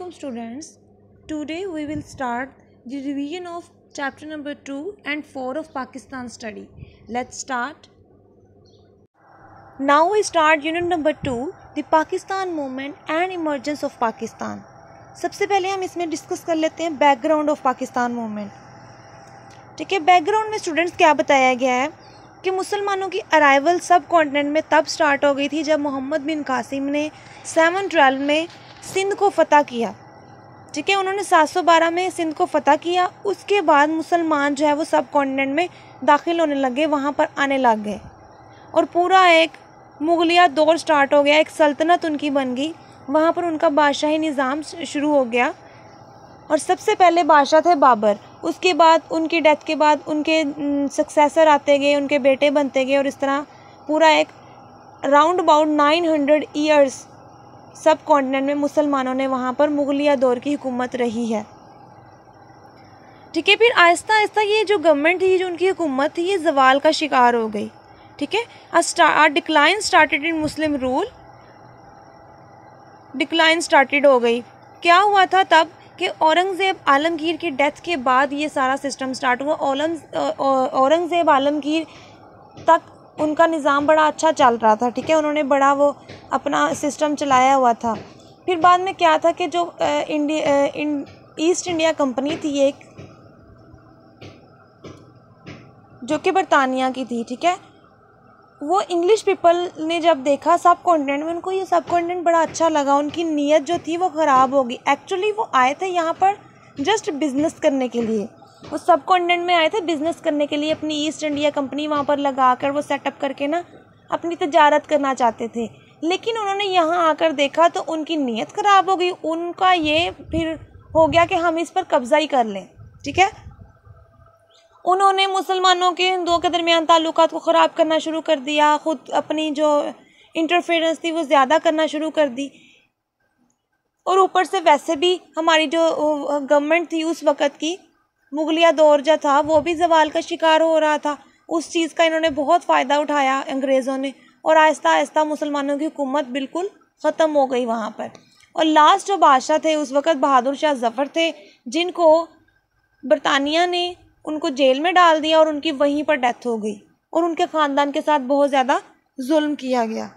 Assalamualaikum students. Today we will start the revision of chapter number 2 and 4 of Pakistan study. Let's start. Now we start unit number 2, the Pakistan movement and emergence of Pakistan. सबसे पहले हम इसमें discuss कर लेते हैं background of Pakistan movement. ठीक है, background में स्टूडेंट्स क्या बताया गया है कि मुसलमानों की अराइवल सब कॉन्टिनेंट में तब स्टार्ट हो गई थी जब मोहम्मद बिन कासिम ने 712 में सिंध को फ़तह किया. ठीक है, उन्होंने 712 में सिंध को फ़तह किया. उसके बाद मुसलमान जो है वो सब कॉन्टिनेंट में दाखिल होने लगे, वहाँ पर आने लग गए और पूरा एक मुगलिया दौर स्टार्ट हो गया. एक सल्तनत उनकी बन गई, वहाँ पर उनका बादशाही निज़ाम शुरू हो गया और सबसे पहले बादशाह थे बाबर. उसके बाद उनकी डेथ के बाद उनके सक्सेसर आते गए, उनके बेटे बनते गए और इस तरह पूरा एक राउंड अबाउट 900 ईयर्स सब कॉन्टिनेंट में मुसलमानों ने वहाँ पर मुगलिया दौर की हुकूमत रही है. ठीक है, फिर आहिस्ता आहिस्ता ये जो गवर्नमेंट थी, जो उनकी हुकूमत थी, ये जवाल का शिकार हो गई. ठीक है, decline started in Muslim rule. Decline started हो गई. क्या हुआ था तब कि औरंगज़ेब आलमगीर की डेथ के बाद ये सारा सिस्टम स्टार्ट हुआ. औरंगज़ेब आलमगीर तक उनका निज़ाम बड़ा अच्छा चल रहा था. ठीक है, उन्होंने बड़ा वो अपना सिस्टम चलाया हुआ था. फिर बाद में क्या था कि जो ईस्ट इंडिया कंपनी थी एक, जो कि बरतानिया की थी. ठीक है, वो इंग्लिश पीपल ने जब देखा सब कॉन्टिनेंट में, उनको ये सब कॉन्टिनेंट बड़ा अच्छा लगा. उनकी नीयत जो थी वो ख़राब हो गई. एक्चुअली वो आए थे यहाँ पर जस्ट बिज़नेस करने के लिए. वो सब कॉन्टिनेंट में आए थे बिज़नेस करने के लिए. अपनी ईस्ट इंडिया कंपनी वहाँ पर लगा कर वो सेटअप करके ना अपनी तजारत करना चाहते थे. लेकिन उन्होंने यहाँ आकर देखा तो उनकी नीयत ख़राब हो गई. उनका ये फिर हो गया कि हम इस पर कब्ज़ा ही कर लें. ठीक है, उन्होंने मुसलमानों के हिंदुओं के दरमियान ताल्लुकात को ख़राब करना शुरू कर दिया. ख़ुद अपनी जो इंटरफेरेंस थी वो ज़्यादा करना शुरू कर दी. और ऊपर से वैसे भी हमारी जो गवर्नमेंट थी उस वक़्त की, मुगलिया दौर जो था वो भी जवाल का शिकार हो रहा था. उस चीज़ का इन्होंने बहुत फ़ायदा उठाया अंग्रेज़ों ने और आहिस्ता आहिस्ता मुसलमानों की हुकूमत बिल्कुल ख़त्म हो गई वहाँ पर. और लास्ट जो बादशाह थे उस वक़्त बहादुर शाह ज़फ़र थे, जिनको बरतानिया ने उनको जेल में डाल दिया और उनकी वहीं पर डेथ हो गई और उनके ख़ानदान के साथ बहुत ज़्यादा जुल्म किया गया.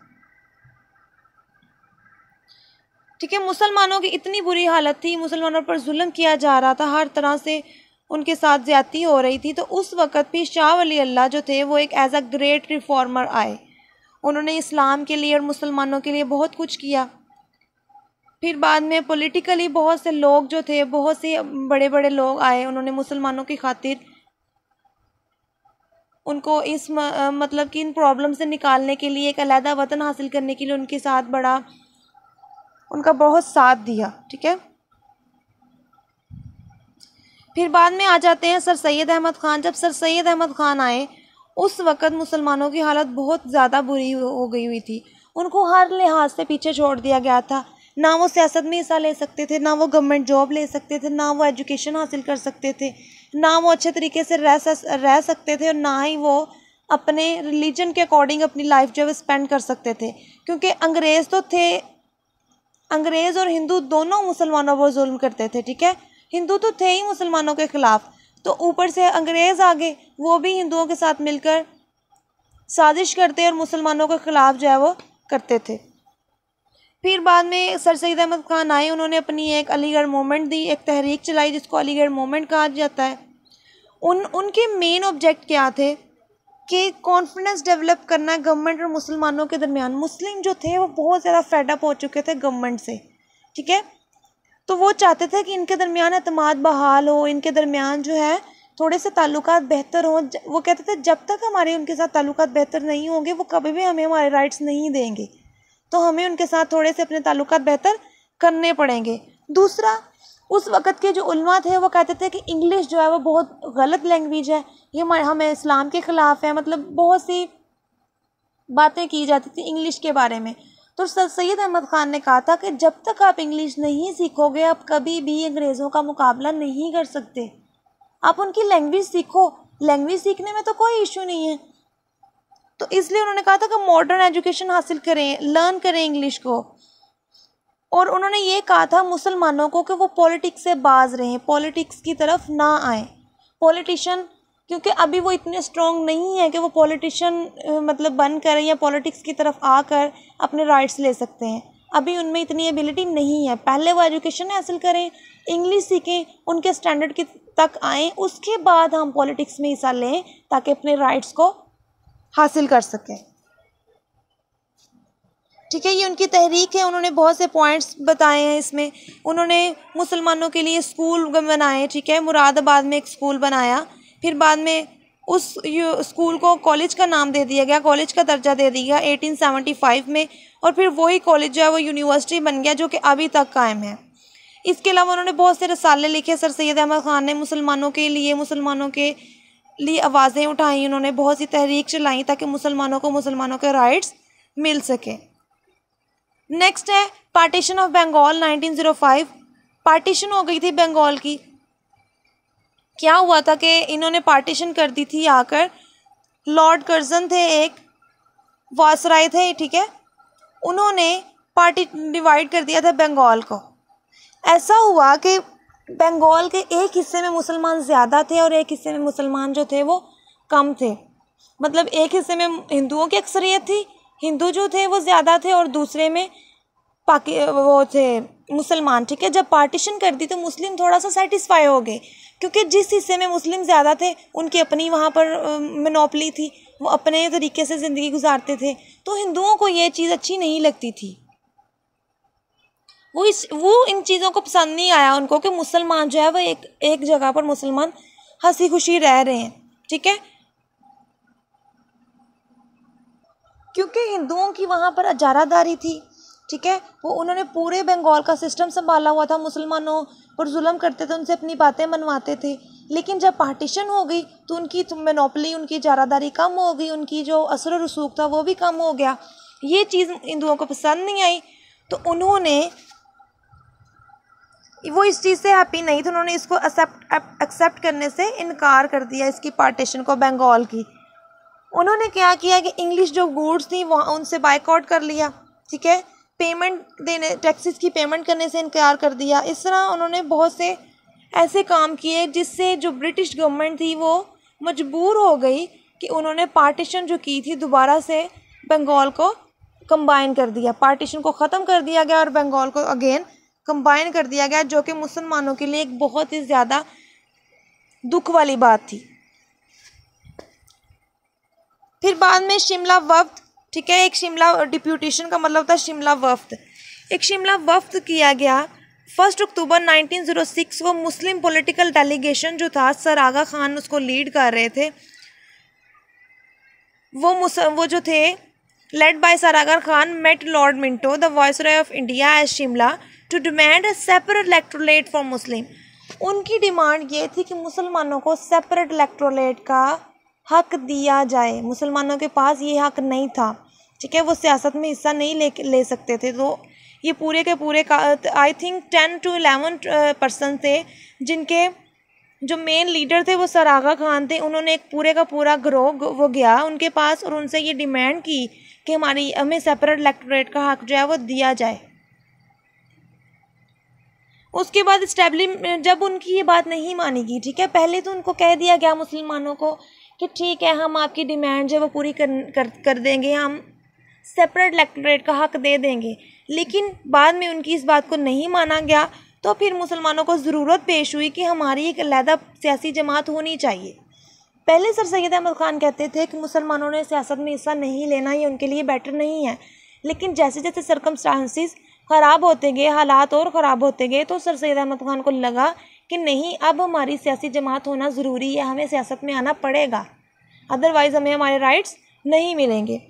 ठीक है, मुसलमानों की इतनी बुरी हालत थी, मुसलमानों पर जुल्म किया जा रहा था, हर तरह से उनके साथ ज़्यादती हो रही थी. तो उस वक़्त भी शाह वली अल्लाह जो थे वो एक एज अ ग्रेट रिफॉर्मर आए. उन्होंने इस्लाम के लिए और मुसलमानों के लिए बहुत कुछ किया. फिर बाद में पॉलिटिकली बहुत से लोग जो थे, बहुत से बड़े बड़े लोग आए. उन्होंने मुसलमानों की खातिर उनको इस मतलब कि इन प्रॉब्लम से निकालने के लिए, एक अलहदा वतन हासिल करने के लिए उनके साथ बड़ा उनका बहुत साथ दिया. ठीक है, फिर बाद में आ जाते हैं सर सैयद अहमद ख़ान. जब सर सैयद अहमद ख़ान आए उस वक़्त मुसलमानों की हालत बहुत ज़्यादा बुरी हो गई हुई थी. उनको हर लिहाज से पीछे छोड़ दिया गया था. ना वो सियासत में हिस्सा ले सकते थे, ना वो गवर्नमेंट जॉब ले सकते थे, ना वो एजुकेशन हासिल कर सकते थे, ना वो अच्छे तरीके से रह सकते थे और ना ही वो अपने रिलीजन के अकॉर्डिंग अपनी लाइफ जो है स्पेंड कर सकते थे. क्योंकि अंग्रेज़ तो थे, अंग्रेज़ और हिंदू दोनों मुसलमानों पर जुल्म करते थे. ठीक है, हिंदू तो थे ही मुसलमानों के ख़िलाफ़, तो ऊपर से अंग्रेज़ आ गए, वो भी हिंदुओं के साथ मिलकर साजिश करते और मुसलमानों के ख़िलाफ़ जो है वो करते थे. फिर बाद में सर सैयद अहमद ख़ान आए. उन्होंने अपनी एक अलीगढ़ मूवमेंट दी, एक तहरीक चलाई जिसको अलीगढ़ मूवमेंट कहा जाता है. उनके मेन ऑब्जेक्ट क्या थे कि कॉन्फिडेंस डेवलप करना गवर्नमेंट और मुसलमानों के दरमियान. मुस्लिम जो थे वो बहुत ज़्यादा फेडअप हो चुके थे गवर्नमेंट से. ठीक है, तो वो चाहते थे कि इनके दरमियान एतमाद बहाल हो, इनके दरमियान जो है थोड़े से ताल्लुकात बेहतर हों. वो कहते थे जब तक हमारे उनके साथ ताल्लुकात बेहतर नहीं होंगे वो कभी भी हमें हमारे राइट्स नहीं देंगे, तो हमें उनके साथ थोड़े से अपने ताल्लुकात बेहतर करने पड़ेंगे. दूसरा, उस वक़्त के जो उलमा थे वो कहते थे कि इंग्लिश जो है वो बहुत गलत लैंग्वेज है, ये हमें इस्लाम के ख़िलाफ़ है. मतलब बहुत सी बातें की जाती थी इंग्लिश के बारे में. तो सर सैयद अहमद ख़ान ने कहा था कि जब तक आप इंग्लिश नहीं सीखोगे आप कभी भी अंग्रेज़ों का मुकाबला नहीं कर सकते. आप उनकी लैंग्वेज सीखो, लैंग्वेज सीखने में तो कोई इशू नहीं है. तो इसलिए उन्होंने कहा था कि मॉडर्न एजुकेशन हासिल करें, लर्न करें इंग्लिश को. और उन्होंने ये कहा था मुसलमानों को कि वो पॉलिटिक्स से बाज रहें, पॉलिटिक्स की तरफ ना आए। पॉलिटिशियन, क्योंकि अभी वो इतने स्ट्रॉन्ग नहीं है कि वो पॉलिटिशियन मतलब बन कर या पॉलिटिक्स की तरफ आकर अपने राइट्स ले सकते हैं, अभी उनमें इतनी एबिलिटी नहीं है। पहले वो एजुकेशन हासिल करें, इंग्लिश सीखें, उनके स्टैंडर्ड की तक आएँ, उसके बाद हम पॉलिटिक्स में हिस्सा लें ताकि अपने राइट्स को हासिल कर सकें। ठीक है, ये उनकी तहरीक है। उन्होंने बहुत से पॉइंट्स बताए हैं इसमें। उन्होंने मुसलमानों के लिए स्कूल बनाए, ठीक है, मुरादाबाद में एक स्कूल बनाया, फिर बाद में उस स्कूल को कॉलेज का नाम दे दिया गया, कॉलेज का दर्जा दे दिया 1875 में, और फिर वही कॉलेज जो है वो यूनिवर्सिटी बन गया जो कि अभी तक कायम है। इसके अलावा उन्होंने बहुत से रसाले लिखे। सर सैयद अहमद ख़ान ने मुसलमानों के लिए आवाज़ें उठाई, उन्होंने बहुत सी तहरीक चलाई ताकि मुसलमानों के राइट्स मिल सके। नेक्स्ट है पार्टीशन ऑफ बंगाल 1905। पार्टीशन हो गई थी बंगाल की। क्या हुआ था कि इन्होंने पार्टीशन कर दी थी आकर, लॉर्ड कर्जन थे, एक वायसराय थे, ठीक है, उन्होंने डिवाइड कर दिया था बंगाल को। ऐसा हुआ कि बंगाल के एक हिस्से में मुसलमान ज़्यादा थे और एक हिस्से में मुसलमान जो थे वो कम थे। मतलब एक हिस्से में हिंदुओं की अक्सरियत थी, हिंदू जो थे वो ज़्यादा थे, और दूसरे में वो थे मुसलमान, ठीक है। जब पार्टीशन कर दी तो मुस्लिम थोड़ा सा सेटिस्फाई हो गए, क्योंकि जिस हिस्से में मुस्लिम ज़्यादा थे उनकी अपनी वहाँ पर मोनोपोली थी, वो अपने तरीके से ज़िंदगी गुजारते थे, तो हिंदुओं को ये चीज़ अच्छी नहीं लगती थी। वो इन चीज़ों को पसंद नहीं आया उनको कि मुसलमान जो है वो एक जगह पर मुसलमान हंसी खुशी रह रहे हैं, ठीक है। क्योंकि हिंदुओं की वहाँ पर अजारादारी थी, ठीक है, वो उन्होंने पूरे बंगाल का सिस्टम संभाला हुआ था, मुसलमानों पर जुल्म करते थे, उनसे अपनी बातें मनवाते थे। लेकिन जब पार्टीशन हो गई तो उनकी मोनोपोली, उनकी इजारादारी कम हो गई, उनकी जो असर रसूख था वो भी कम हो गया। ये चीज़ हिंदुओं को पसंद नहीं आई, तो उन्होंने वो इस चीज़ से हैप्पी नहीं थे, उन्होंने इसको एक्सेप्ट करने से इनकार कर दिया, इसकी पार्टीशन को, बंगाल की। उन्होंने क्या किया कि इंग्लिश जो गुड्स थी वहाँ उनसे बायकॉट कर लिया, ठीक है, टैक्सेस की पेमेंट करने से इनकार कर दिया। इस तरह उन्होंने बहुत से ऐसे काम किए जिससे जो ब्रिटिश गवर्नमेंट थी वो मजबूर हो गई कि उन्होंने पार्टीशन जो की थी दोबारा से बंगाल को कंबाइन कर दिया, पार्टीशन को ख़त्म कर दिया गया और बंगाल को अगेन कंबाइन कर दिया गया, जो कि मुसलमानों के लिए एक बहुत ही ज़्यादा दुख वाली बात थी। फिर बाद में शिमला वफ्द, ठीक है, एक शिमला डिप्यूटेशन का मतलब था शिमला वफ्द, एक शिमला वफ्द किया गया 1 अक्टूबर 1906 को। मुस्लिम पॉलिटिकल डेलीगेशन जो था, सर आगा खान उसको लीड कर रहे थे, वो जो थे led by sir Aga Khan met lord Minto the viceroy of India as Shimla to demand a separate electorate for Muslim. उनकी डिमांड ये थी कि मुसलमानों को सेपरेट इलेक्टोरेट का हक दिया जाए। मुसलमानों के पास ये हक नहीं था, ठीक है, वो सियासत में हिस्सा नहीं ले सकते थे। तो ये पूरे के पूरे आई थिंक 10 to 11% थे, जिनके जो मेन लीडर थे वो सर आगा खान थे। उन्होंने एक पूरे का पूरा गिरोह वो गया उनके पास और उनसे ये डिमांड की कि हमें सेपरेट इलेक्टोरेट का हक जो है वो दिया जाए। उसके बाद जब उनकी ये बात नहीं मानी गई, ठीक है, पहले तो उनको कह दिया गया मुसलमानों को कि ठीक है, हम आपकी डिमांड जो वो पूरी कर देंगे, हम सेपरेट इलेक्टोरेट का हक दे देंगे। लेकिन बाद में उनकी इस बात को नहीं माना गया, तो फिर मुसलमानों को ज़रूरत पेश हुई कि हमारी एक अलहदा सियासी जमात होनी चाहिए। पहले सर सैयद अहमद ख़ान कहते थे कि मुसलमानों ने सियासत में हिस्सा नहीं लेना, ये उनके लिए बेटर नहीं है। लेकिन जैसे जैसे सर्कमस्टांसिस ख़राब होते गए, हालात और ख़राब होते गए, तो सर सैयद अहमद ख़ान को लगा कि नहीं, अब हमारी सियासी जमात होना ज़रूरी है, हमें सियासत में आना पड़ेगा, अदरवाइज़ हमें हमारे राइट्स नहीं मिलेंगे।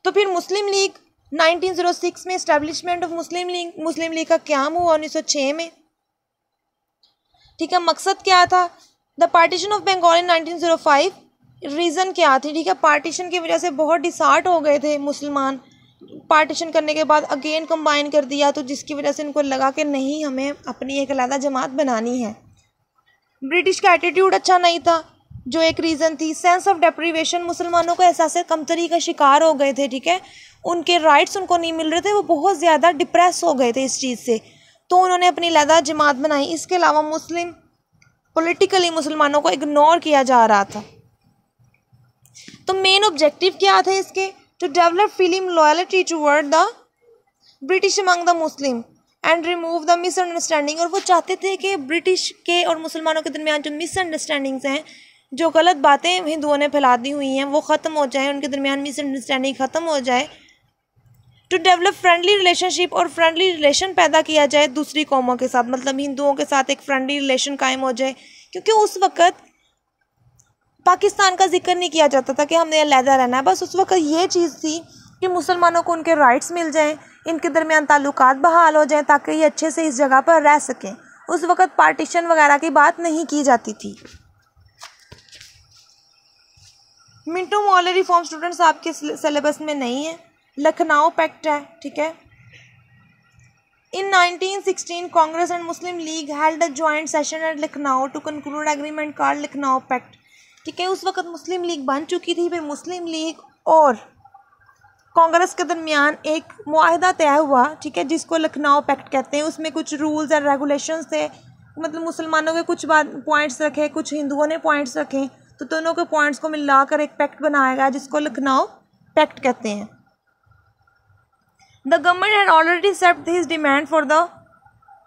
तो फिर मुस्लिम लीग 1906 में इस्टेब्लिशमेंट ऑफ मुस्लिम लीग का क़याम हुआ 1906 में, ठीक है। मकसद क्या था? The partition of Bengal in 1905, reason क्या थी, ठीक है, पार्टीशन की वजह से बहुत डिसहार्ट हो गए थे मुसलमान। पार्टीशन करने के बाद अगेन कंबाइन कर दिया, तो जिसकी वजह से इनको लगा कि नहीं, हमें अपनी एक अलग जमात बनानी है। ब्रिटिश का एटीट्यूड अच्छा नहीं था, जो एक रीज़न थी। सेंस ऑफ डेप्रीवेशन, मुसलमानों को एहसास कमतरी का शिकार हो गए थे, ठीक है, उनके राइट्स उनको नहीं मिल रहे थे, वो बहुत ज़्यादा डिप्रेस हो गए थे इस चीज़ से, तो उन्होंने अपनी अलहदा जमात बनाई। इसके अलावा मुस्लिम पॉलिटिकली मुसलमानों को इग्नोर किया जा रहा था। तो मेन ऑब्जेक्टिव क्या थे इसके? To develop feeling loyalty toward the British among the Muslim and remove the misunderstanding. और वो चाहते थे कि ब्रिटिश के और मुसलमानों के दरमियान जो मिसअंडरस्टैंडिंग्स हैं, जो गलत बातें हिंदुओं ने फैला दी हुई हैं, वो ख़त्म हो जाए, उनके दरमियान मिसअंडरस्टैंडिंग ख़त्म हो जाए। टू डेवलप फ्रेंडली रिलेशनशिप, और फ्रेंडली रिलेशन पैदा किया जाए दूसरी कौमों के साथ, मतलब हिंदुओं के साथ एक फ्रेंडली रिलेशन कायम हो जाए, क्योंकि उस वक़्त पाकिस्तान का जिक्र नहीं किया जाता था कि हमने अलहदा रहना है। बस उस वक्त ये चीज़ थी कि मुसलमानों को उनके राइट्स मिल जाएं, इनके दरमियान ताल्लुकात बहाल हो जाएं, ताकि ये अच्छे से इस जगह पर रह सकें। उस वक्त पार्टीशन वगैरह की बात नहीं की जाती थी। मिंटो मॉर्ले रिफॉर्म स्टूडेंट्स आपके सिलेबस में नहीं है। लखनऊ पैक्ट है, ठीक है। In 1916, Congress and Muslim League held a joint session at Lucknow to conclude agreement called Lucknow Pact। ठीक है, उस वक्त मुस्लिम लीग बन चुकी थी, फिर मुस्लिम लीग और कांग्रेस के दरमियान एक मुआहदा तय हुआ, ठीक है, जिसको लखनऊ पैक्ट कहते हैं। उसमें कुछ रूल्स एंड रेगुलेशंस थे, मतलब मुसलमानों के कुछ पॉइंट्स रखे, कुछ हिंदुओं ने पॉइंट्स रखे, तो दोनों के पॉइंट्स को मिलाकर एक पैक्ट बनाया गया जिसको लखनऊ पैक्ट कहते हैं। The government had already set his demand for the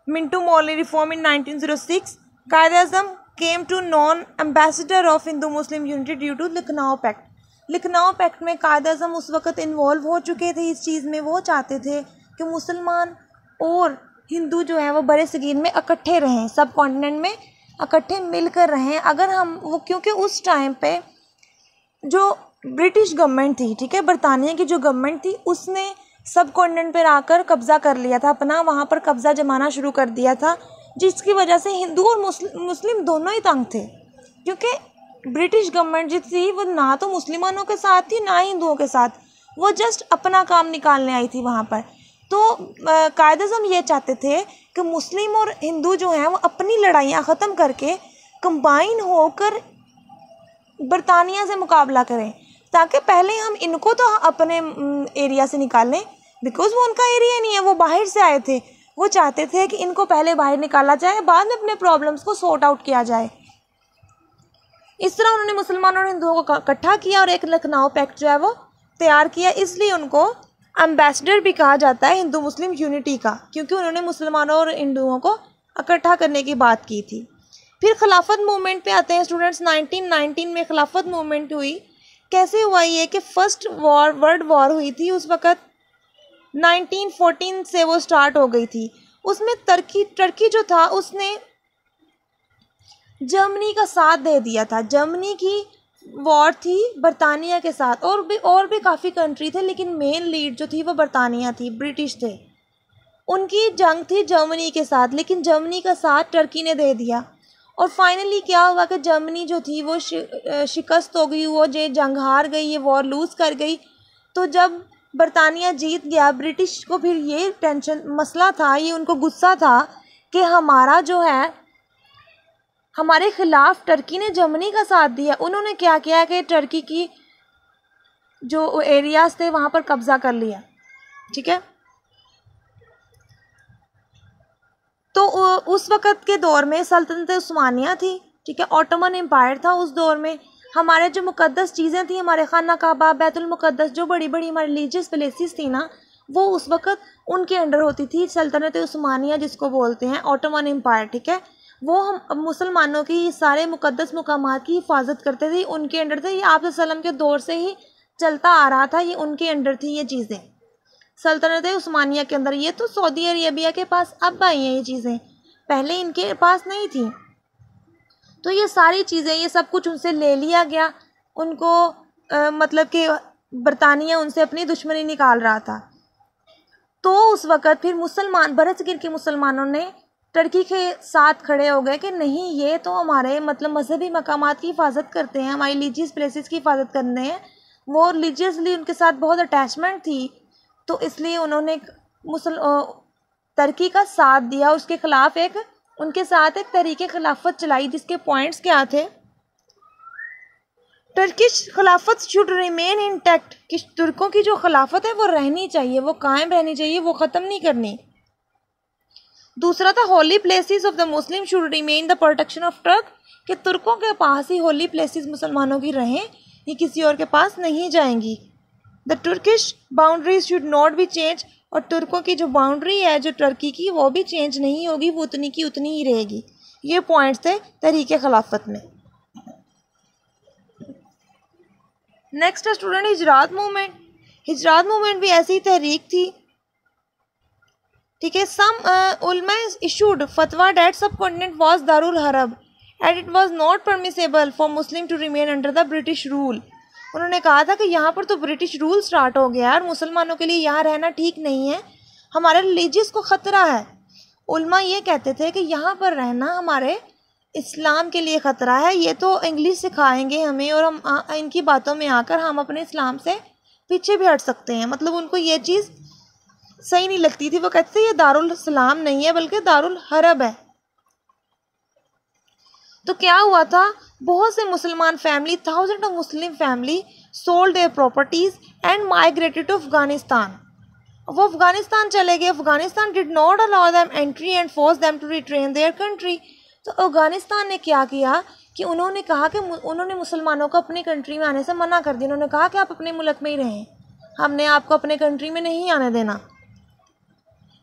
Minto Morley reform in 1906. Quaid-e-Azam came to known ambassador of Hindu-Muslim unity due to Lucknow pact. Lucknow pact में कायद-ए-आज़म उस वक़्त इन्वॉल्व हो चुके थे इस चीज़ में। वो चाहते थे कि मुसलमान और हिंदू जो है वो बड़े सगीर में इकट्ठे रहें, सब कॉन्टिनेंट में इकट्ठे मिलकर रहें। अगर हम वो, क्योंकि उस टाइम पे जो ब्रिटिश गवर्नमेंट थी, ठीक है, बरतानिया की जो गवर्नमेंट थी, उसने सब कॉन्टिनेंट पर आकर कब्ज़ा कर लिया था अपना, वहाँ पर कब्ज़ा जमाना शुरू कर दिया था, जिसकी वजह से हिंदू और मुस्लिम दोनों ही तंग थे, क्योंकि ब्रिटिश गवर्नमेंट जो थी वो ना तो मुसलमानों के साथ थी ना हिंदुओं के साथ, वो जस्ट अपना काम निकालने आई थी वहाँ पर। तो कायद-ए-आज़म ये चाहते थे कि मुस्लिम और हिंदू जो हैं वो अपनी लड़ाइयाँ ख़त्म करके कंबाइन होकर बरतानिया से मुकाबला करें, ताकि पहले हम इनको तो अपने एरिया से निकालें, बिकॉज़ वो उनका एरिया नहीं है, वो बाहर से आए थे। वो चाहते थे कि इनको पहले बाहर निकाला जाए, बाद में अपने प्रॉब्लम्स को सॉर्ट आउट किया जाए। इस तरह उन्होंने मुसलमानों और हिंदुओं को इकट्ठा किया और एक लखनऊ पैक्ट जो है वो तैयार किया। इसलिए उनको एम्बेसडर भी कहा जाता है हिंदू मुस्लिम यूनिटी का, क्योंकि उन्होंने मुसलमानों और हिंदुओं को इकट्ठा करने की बात की थी। फिर खिलाफत मूवमेंट पे आते हैं स्टूडेंट्स। 1919 में खिलाफत मूवमेंट हुई। कैसे हुआ ये कि फर्स्ट वर्ल्ड वॉर हुई थी उस वक़्त 1914 से वो स्टार्ट हो गई थी। उसमें टर्की जो था उसने जर्मनी का साथ दे दिया था। जर्मनी की वॉर थी बरतानिया के साथ, और भी काफ़ी कंट्री थे, लेकिन मेन लीड जो थी वो बरतानिया थी, ब्रिटिश थे। उनकी जंग थी जर्मनी के साथ, लेकिन जर्मनी का साथ टर्की ने दे दिया। और फाइनली क्या हुआ कि जर्मनी जो थी वो शिकस्त हो गई, वो जे जंग हार गई, ये वॉर लूज़ कर गई। तो जब बरतानिया जीत गया, ब्रिटिश को फिर ये टेंशन मसला था, ये उनको गुस्सा था कि हमारा जो है हमारे ख़िलाफ़ टर्की ने जर्मनी का साथ दिया। उन्होंने क्या किया कि टर्की की जो एरियाज़ थे वहाँ पर कब्ज़ा कर लिया, ठीक है। तो उस वक़्त के दौर में सल्तनत उस्मानिया थी, ठीक है, ऑटोमन एम्पायर था उस दौर में। हमारे जो मुक़द्दस चीज़ें थी, हमारे खाना काबा, बैतुल मुक़द्दस, जो बड़ी बड़ी हमारी रिलीजियस प्लेसेस थी ना, वो उस वक़्त उनके अंडर होती थी। सल्तनत उस्मानिया जिसको बोलते हैं, ऑटोमन एम्पायर, ठीक है, वो हम मुसलमानों की सारे मुक़द्दस मकामात की हिफाजत करते थे, उनके अंडर थे। ये आप सल्लम के दौर से ही चलता आ रहा था, ये उनके अंडर थी ये चीज़ें, सल्तनत उस्मानिया के अंदर। ये तो सऊदी अरेबिया के पास अब आई हैं ये चीज़ें, पहले इनके पास नहीं थी। तो ये सारी चीज़ें, ये सब कुछ उनसे ले लिया गया। उनको मतलब कि बरतानिया उनसे अपनी दुश्मनी निकाल रहा था। तो उस वक़्त फिर मुसलमान, बरसगीर के मुसलमानों ने टर्की के साथ खड़े हो गए कि नहीं, ये तो हमारे मतलब मजहबी मकामात की हिफाजत करते हैं, हमारी रिलीजियस प्लेसेस की हिफाजत करते हैं। वो रिलीजियसली उनके साथ बहुत अटैचमेंट थी, तो इसलिए उन्होंने टर्की का साथ दिया। उसके ख़िलाफ़ उनके साथ एक तहरीक खिलाफत चलाई, जिसके पॉइंट्स क्या थे टर्किश खिलाफत शुड रिमेन इंटैक्ट, कि तुर्कों की जो खिलाफत है वो रहनी चाहिए, वो कायम रहनी चाहिए, वो ख़त्म नहीं करनी। दूसरा था holy places of the Muslim should remain the protection of Turk, कि तुर्कों के पास ही होली प्लेसेस मुसलमानों की रहें, ये किसी और के पास नहीं जाएंगी। The Turkish boundaries should not be change, और तुर्कों की जो बाउंड्री है जो टर्की की वो भी चेंज नहीं होगी, वो उतनी की उतनी ही रहेगी। ये पॉइंट्स थे तहरीक खिलाफत में। नेक्स्ट है स्टूडेंट हिजरात मूवमेंट। हिजरात मूवमेंट भी ऐसी तहरीक थी, ठीक है। सम उलमा issued fatwa that subcontinent was darul harb and it was not permissible for Muslim to remain under the British rule. उन्होंने कहा था कि यहाँ पर तो ब्रिटिश रूल स्टार्ट हो गया है और मुसलमानों के लिए यहाँ रहना ठीक नहीं है, हमारे रिलीजियस को ख़तरा है। उलमा ये कहते थे कि यहाँ पर रहना हमारे इस्लाम के लिए ख़तरा है, ये तो इंग्लिश सिखाएंगे हमें और हम इनकी बातों में आकर हम अपने इस्लाम से पीछे भी हट सकते हैं। मतलब उनको ये चीज़ सही नहीं लगती थी, वो कहते थे ये दारुल इस्लाम नहीं है बल्कि दारुल हरब है। तो क्या हुआ था, बहुत से मुसलमान family, thousand of Muslim family sold their properties and migrated to Afghanistan. वो अफगानिस्तान चले गए। Afghanistan did not allow them entry and force them to retrain their country. तो अफगानिस्तान ने क्या किया कि उन्होंने कहा कि उन्होंने मुसलमानों को अपनी कंट्री में आने से मना कर दिया। उन्होंने कहा कि आप अपने मुल्क में ही रहें, हमने आपको अपने कंट्री में नहीं आने देना।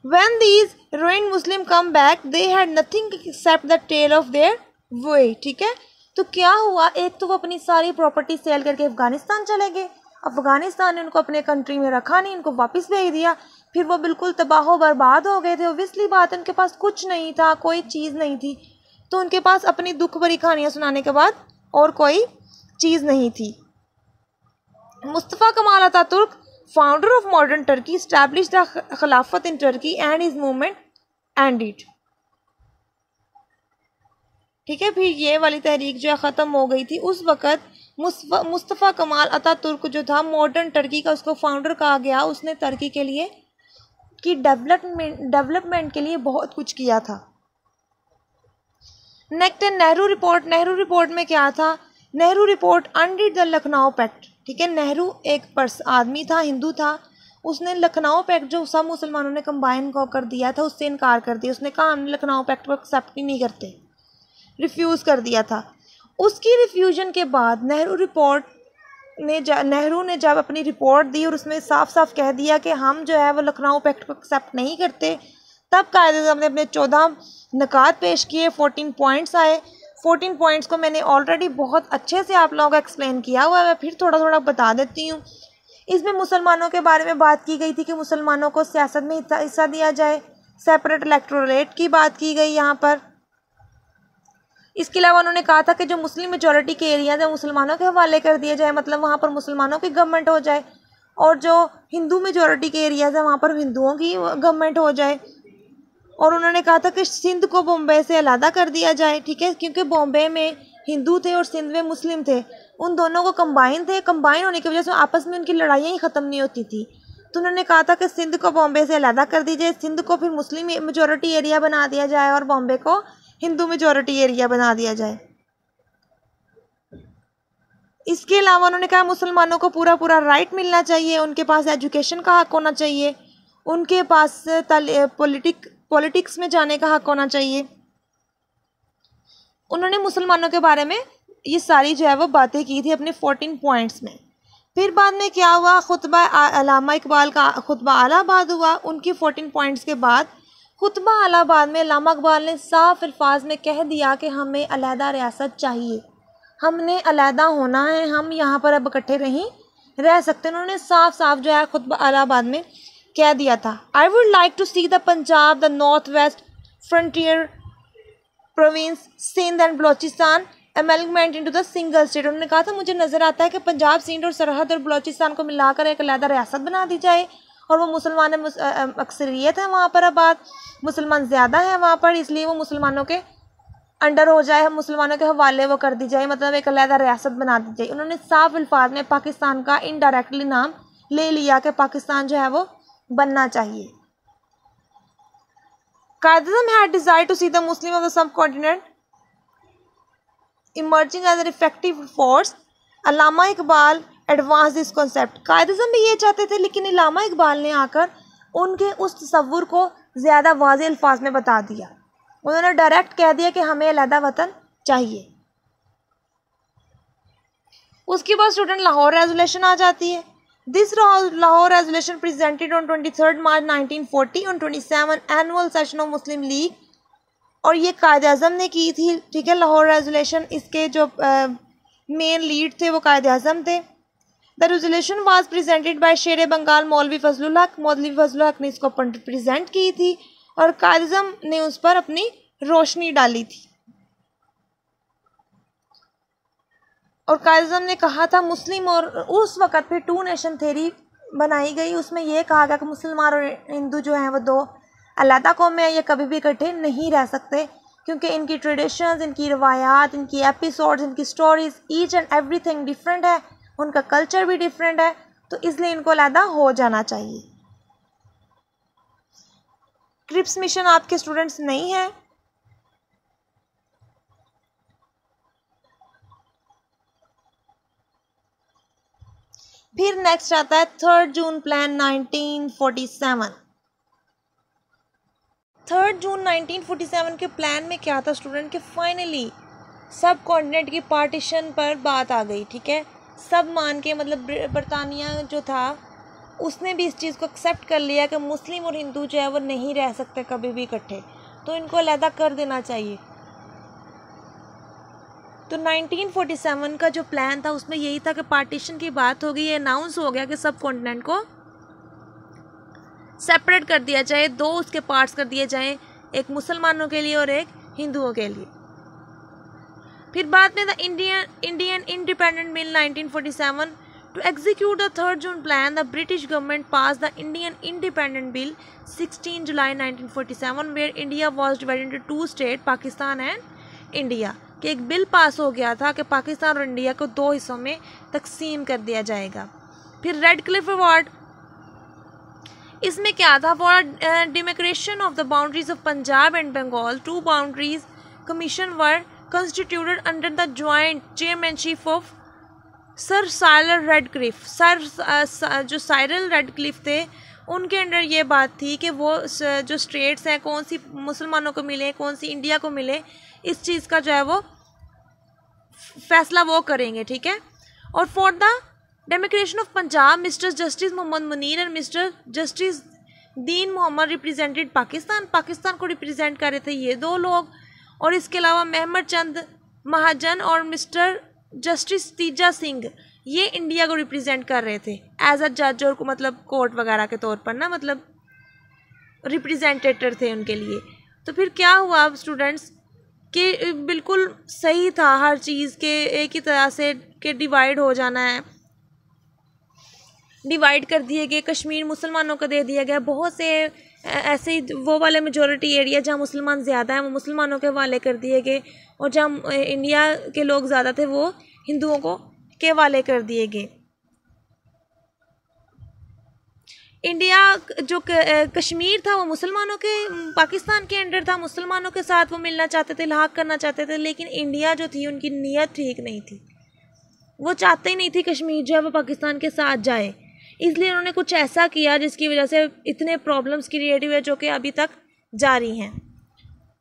When these ruined Muslim come back, they had nothing except the tail of their way, ठीक है। तो क्या हुआ, एक तो वो अपनी सारी प्रॉपर्टी सेल करके अफगानिस्तान चले गए, अफगानिस्तान ने उनको अपने कंट्री में रखा नहीं, उनको वापस भेज दिया, फिर वो बिल्कुल तबाह बर्बाद हो गए थे। ओब्वियसली बात, उनके पास कुछ नहीं था, कोई चीज़ नहीं थी, तो उनके पास अपनी दुख भरी कहानियाँ सुनाने के बाद और कोई चीज़ नहीं थी। Mustafa Kemal Ataturk, founder of modern Turkey, established the Khilafat in Turkey and his movement ended, ठीक है। फिर ये वाली तहरीक जो है ख़त्म हो गई थी। उस वक़्त मुस्तफ़ा कमाल अतातुर्क जो था मॉडर्न टर्की का, उसको फाउंडर कहा गया। उसने टर्की के लिए की डेवलपमेंट के लिए बहुत कुछ किया था। नेक्स्ट है नेहरू रिपोर्ट। नेहरू रिपोर्ट में क्या था, Nehru report under the Lucknow pact, ठीक है। नेहरू एक आदमी था, हिंदू था, उसने लखनऊ पैक्ट जो सब मुसलमानों ने कंबाइन कर दिया था उससे इनकार कर दिया। उसने कहा हम लखनऊ पैक्ट को एक्सेप्ट ही नहीं करते, रिफ्यूज़ कर दिया था। उसकी रिफ्यूजन के बाद नेहरू ने जब अपनी रिपोर्ट दी और उसमें साफ साफ कह दिया कि हम जो है वो लखनऊ पैक्ट को एक्सेप्ट नहीं करते, तब कायदे-ए-आज़म ने अपने 14 नकात पेश किए, 14 पॉइंट्स आए। 14 पॉइंट्स को मैंने ऑलरेडी बहुत अच्छे से आप लोगों को एक्सप्लेन किया हुआ है, मैं फिर थोड़ा थोड़ा बता देती हूँ। इसमें मुसलमानों के बारे में बात की गई थी कि मुसलमानों को सियासत में हिस्सा दिया जाए, सेपरेट इलेक्टोरेट की बात की गई यहाँ पर। इसके अलावा उन्होंने कहा था कि जो मुस्लिम मेजॉरिटी के एरियाज हैं मुसलमानों के हवाले कर दिए जाए, मतलब वहाँ पर मुसलमानों की गवर्नमेंट हो जाए, और जो हिंदू मेजॉरिटी के एरियाज हैं वहाँ पर हिंदुओं की गवर्नमेंट हो जाए। और उन्होंने कहा था कि सिंध को बॉम्बे से अलहदा कर दिया जाए, ठीक है, क्योंकि बॉम्बे में हिंदू थे और सिंध में मुस्लिम थे, उन दोनों को कंबाइन होने की वजह से आपस में उनकी लड़ाइयाँ ही ख़त्म नहीं होती थी। तो उन्होंने कहा था कि सिंध को बॉम्बे से अलहदा कर दी जाए, सिंध को फिर मुस्लिम मेजॉरिटी एरिया बना दिया जाए और बॉम्बे को हिंदू मेजॉरिटी एरिया बना दिया जाए। इसके अलावा उन्होंने कहा मुसलमानों को पूरा राइट मिलना चाहिए, उनके पास एजुकेशन का हक होना चाहिए, उनके पास पॉलिटिक्स में जाने का हक होना चाहिए। उन्होंने मुसलमानों के बारे में ये सारी जो है वो बातें की थी अपने 14 पॉइंट्स में। फिर बाद में क्या हुआ, खुतबा अल्लामा इकबाल का खुतबा इलाहाबाद हुआ। उनकी 14 पॉइंट्स के बाद खुतबा इलाहाबाद में अल्लामा इकबाल ने साफ अल्फाज में कह दिया कि हमें अलहदा रियासत चाहिए, हमने अलहदा होना है, हम यहाँ पर अब इकट्ठे नहीं रह सकते। उन्होंने साफ साफ जो है खुतबा इलाहाबाद में कह दिया था। I would like to see the Punjab, the north west frontier province, Sindh and Balochistan amalgamated into the single state. उन्होंने कहा था मुझे नज़र आता है कि पंजाब, सिंध और सरहद और बलोचिस्तान को मिलाकर एक अलहदा रियासत बना दी जाए, और वो मुसलमान अक्सरियत है वहाँ पर, आबाद मुसलमान ज़्यादा है वहाँ पर, इसलिए वो मुसलमानों के अंडर हो जाए, मुसलमानों के हवाले वो कर दी जाए, मतलब एक अलहदा रियासत बना दी जाए। उन्होंने साफ अल्फाज में पाकिस्तान का इनडायरेक्टली नाम ले लिया कि पाकिस्तान जो है वो बनना चाहिए। Quaid-e-Azam had desired to see the Muslim of the subcontinent emerging as an effective force Allama Iqbal advance this concept. Quaid-e-Azam भी ये चाहते थे, लेकिन अल्लामा इकबाल ने आकर उनके उस तसव्वुर को ज़्यादा वाज़ेह अल्फाज में बता दिया। उन्होंने डायरेक्ट कह दिया कि हमें अलहदा वतन चाहिए। उसके बाद स्टूडेंट लाहौर रेजोल्यूशन आ जाती है। This Lahore resolution presented on 23 March 1940 on 27 annual session of Muslim league, और ये कायद-ए-आज़म ने की थी, ठीक है, लाहौर रेजोल्यूशन। इसके जो मेन लीड थे वो कायद-ए-आज़म थे। The resolution was presented by शेर बंगाल मौलवी फजलुल हक। मौलवी फजलुल हक ने इसको प्रेजेंट की थी और कायद-ए-आज़म ने उस पर अपनी रोशनी डाली थी। और कायद-ए-आज़म ने कहा था मुस्लिम, और उस वक़्त फिर 2 नेशन थ्योरी बनाई गई। उसमें यह कहा गया कि मुसलमान और हिंदू जो हैं वो 2 अलहदा कौमें हैं, ये कभी भी इकट्ठे नहीं रह सकते, क्योंकि इनकी ट्रेडिशंस, इनकी रवायात, इनकी एपिसोड्स, इनकी stories, each and everything different है, उनका कल्चर भी डिफरेंट है, तो इसलिए इनको अलहदा हो जाना चाहिए। क्रिप्स मिशन आपके स्टूडेंट्स नहीं है। फिर नेक्स्ट आता है 3 जून प्लान 1947। 3 जून 1947 के प्लान में क्या था स्टूडेंट, कि फाइनली सब कॉन्टिनेंट की पार्टीशन पर बात आ गई, ठीक है। सब मान के, मतलब बरतानिया जो था उसने भी इस चीज़ को एक्सेप्ट कर लिया कि मुस्लिम और हिंदू जो है वो नहीं रह सकते कभी भी इकट्ठे, तो इनको अलहदा कर देना चाहिए। तो 1947 का जो प्लान था उसमें यही था कि पार्टीशन की बात हो गई, ये अनाउंस हो गया कि सब कॉन्टिनेंट को सेपरेट कर दिया जाए, 2 उसके पार्ट्स कर दिए जाएं, एक मुसलमानों के लिए और एक हिंदुओं के लिए। फिर बाद में the Indian independent bill 1947 to execute the 3 June plan, the British government pass the Indian independent bill 16 July 1947 where India was divided into 2 state, Pakistan and India, कि एक बिल पास हो गया था कि पाकिस्तान और इंडिया को 2 हिस्सों में तकसीम कर दिया जाएगा। फिर रेड क्लिफ अवार्ड, इसमें क्या था, for demarcation of the boundaries of Punjab and Bengal, 2 boundaries commission were constituted under the joint chairmanship of sir Cyril Radcliffe. जो साइरल रेडक्लिफ थे उनके अंडर ये बात थी कि वो जो स्टेट्स हैं कौन सी मुसलमानों को मिले कौन सी इंडिया को मिले, इस चीज़ का जो है वो फैसला वो करेंगे, ठीक है। और for the demarcation of Punjab mister justice Mohammad Munir and mister justice Din Mohammad represented Pakistan, Pakistan को रिप्रेजेंट कर रहे थे ये 2 लोग। और इसके अलावा महमद चंद महाजन और मिस्टर जस्टिस तीजा सिंह ये इंडिया को रिप्रेजेंट कर रहे थे एज अ जज, और मतलब कोर्ट वगैरह के तौर पर ना, मतलब रिप्रेजेंटेटर थे उनके लिए। तो फिर क्या हुआ स्टूडेंट्स कि बिल्कुल सही था हर चीज़ के एक ही तरह से कि डिवाइड हो जाना है, डिवाइड कर दिए गए। कश्मीर मुसलमानों को दे दिया गया, बहुत से ऐसे ही वो वाले मेजॉरिटी एरिया जहाँ मुसलमान ज़्यादा हैं वो मुसलमानों के हवाले कर दिए गए, और जहाँ इंडिया के लोग ज़्यादा थे वो हिंदुओं को के हवाले कर दिए गए। इंडिया जो कश्मीर था वो मुसलमानों के, पाकिस्तान के अंडर था, मुसलमानों के साथ वो मिलना चाहते थे, इल्हाक करना चाहते थे, लेकिन इंडिया जो थी उनकी नीयत ठीक नहीं थी, वो चाहते ही नहीं थी कश्मीर जो है वो पाकिस्तान के साथ जाए। इसलिए उन्होंने कुछ ऐसा किया जिसकी वजह से इतने प्रॉब्लम्स क्रिएट हुए जो कि अभी तक जारी हैं।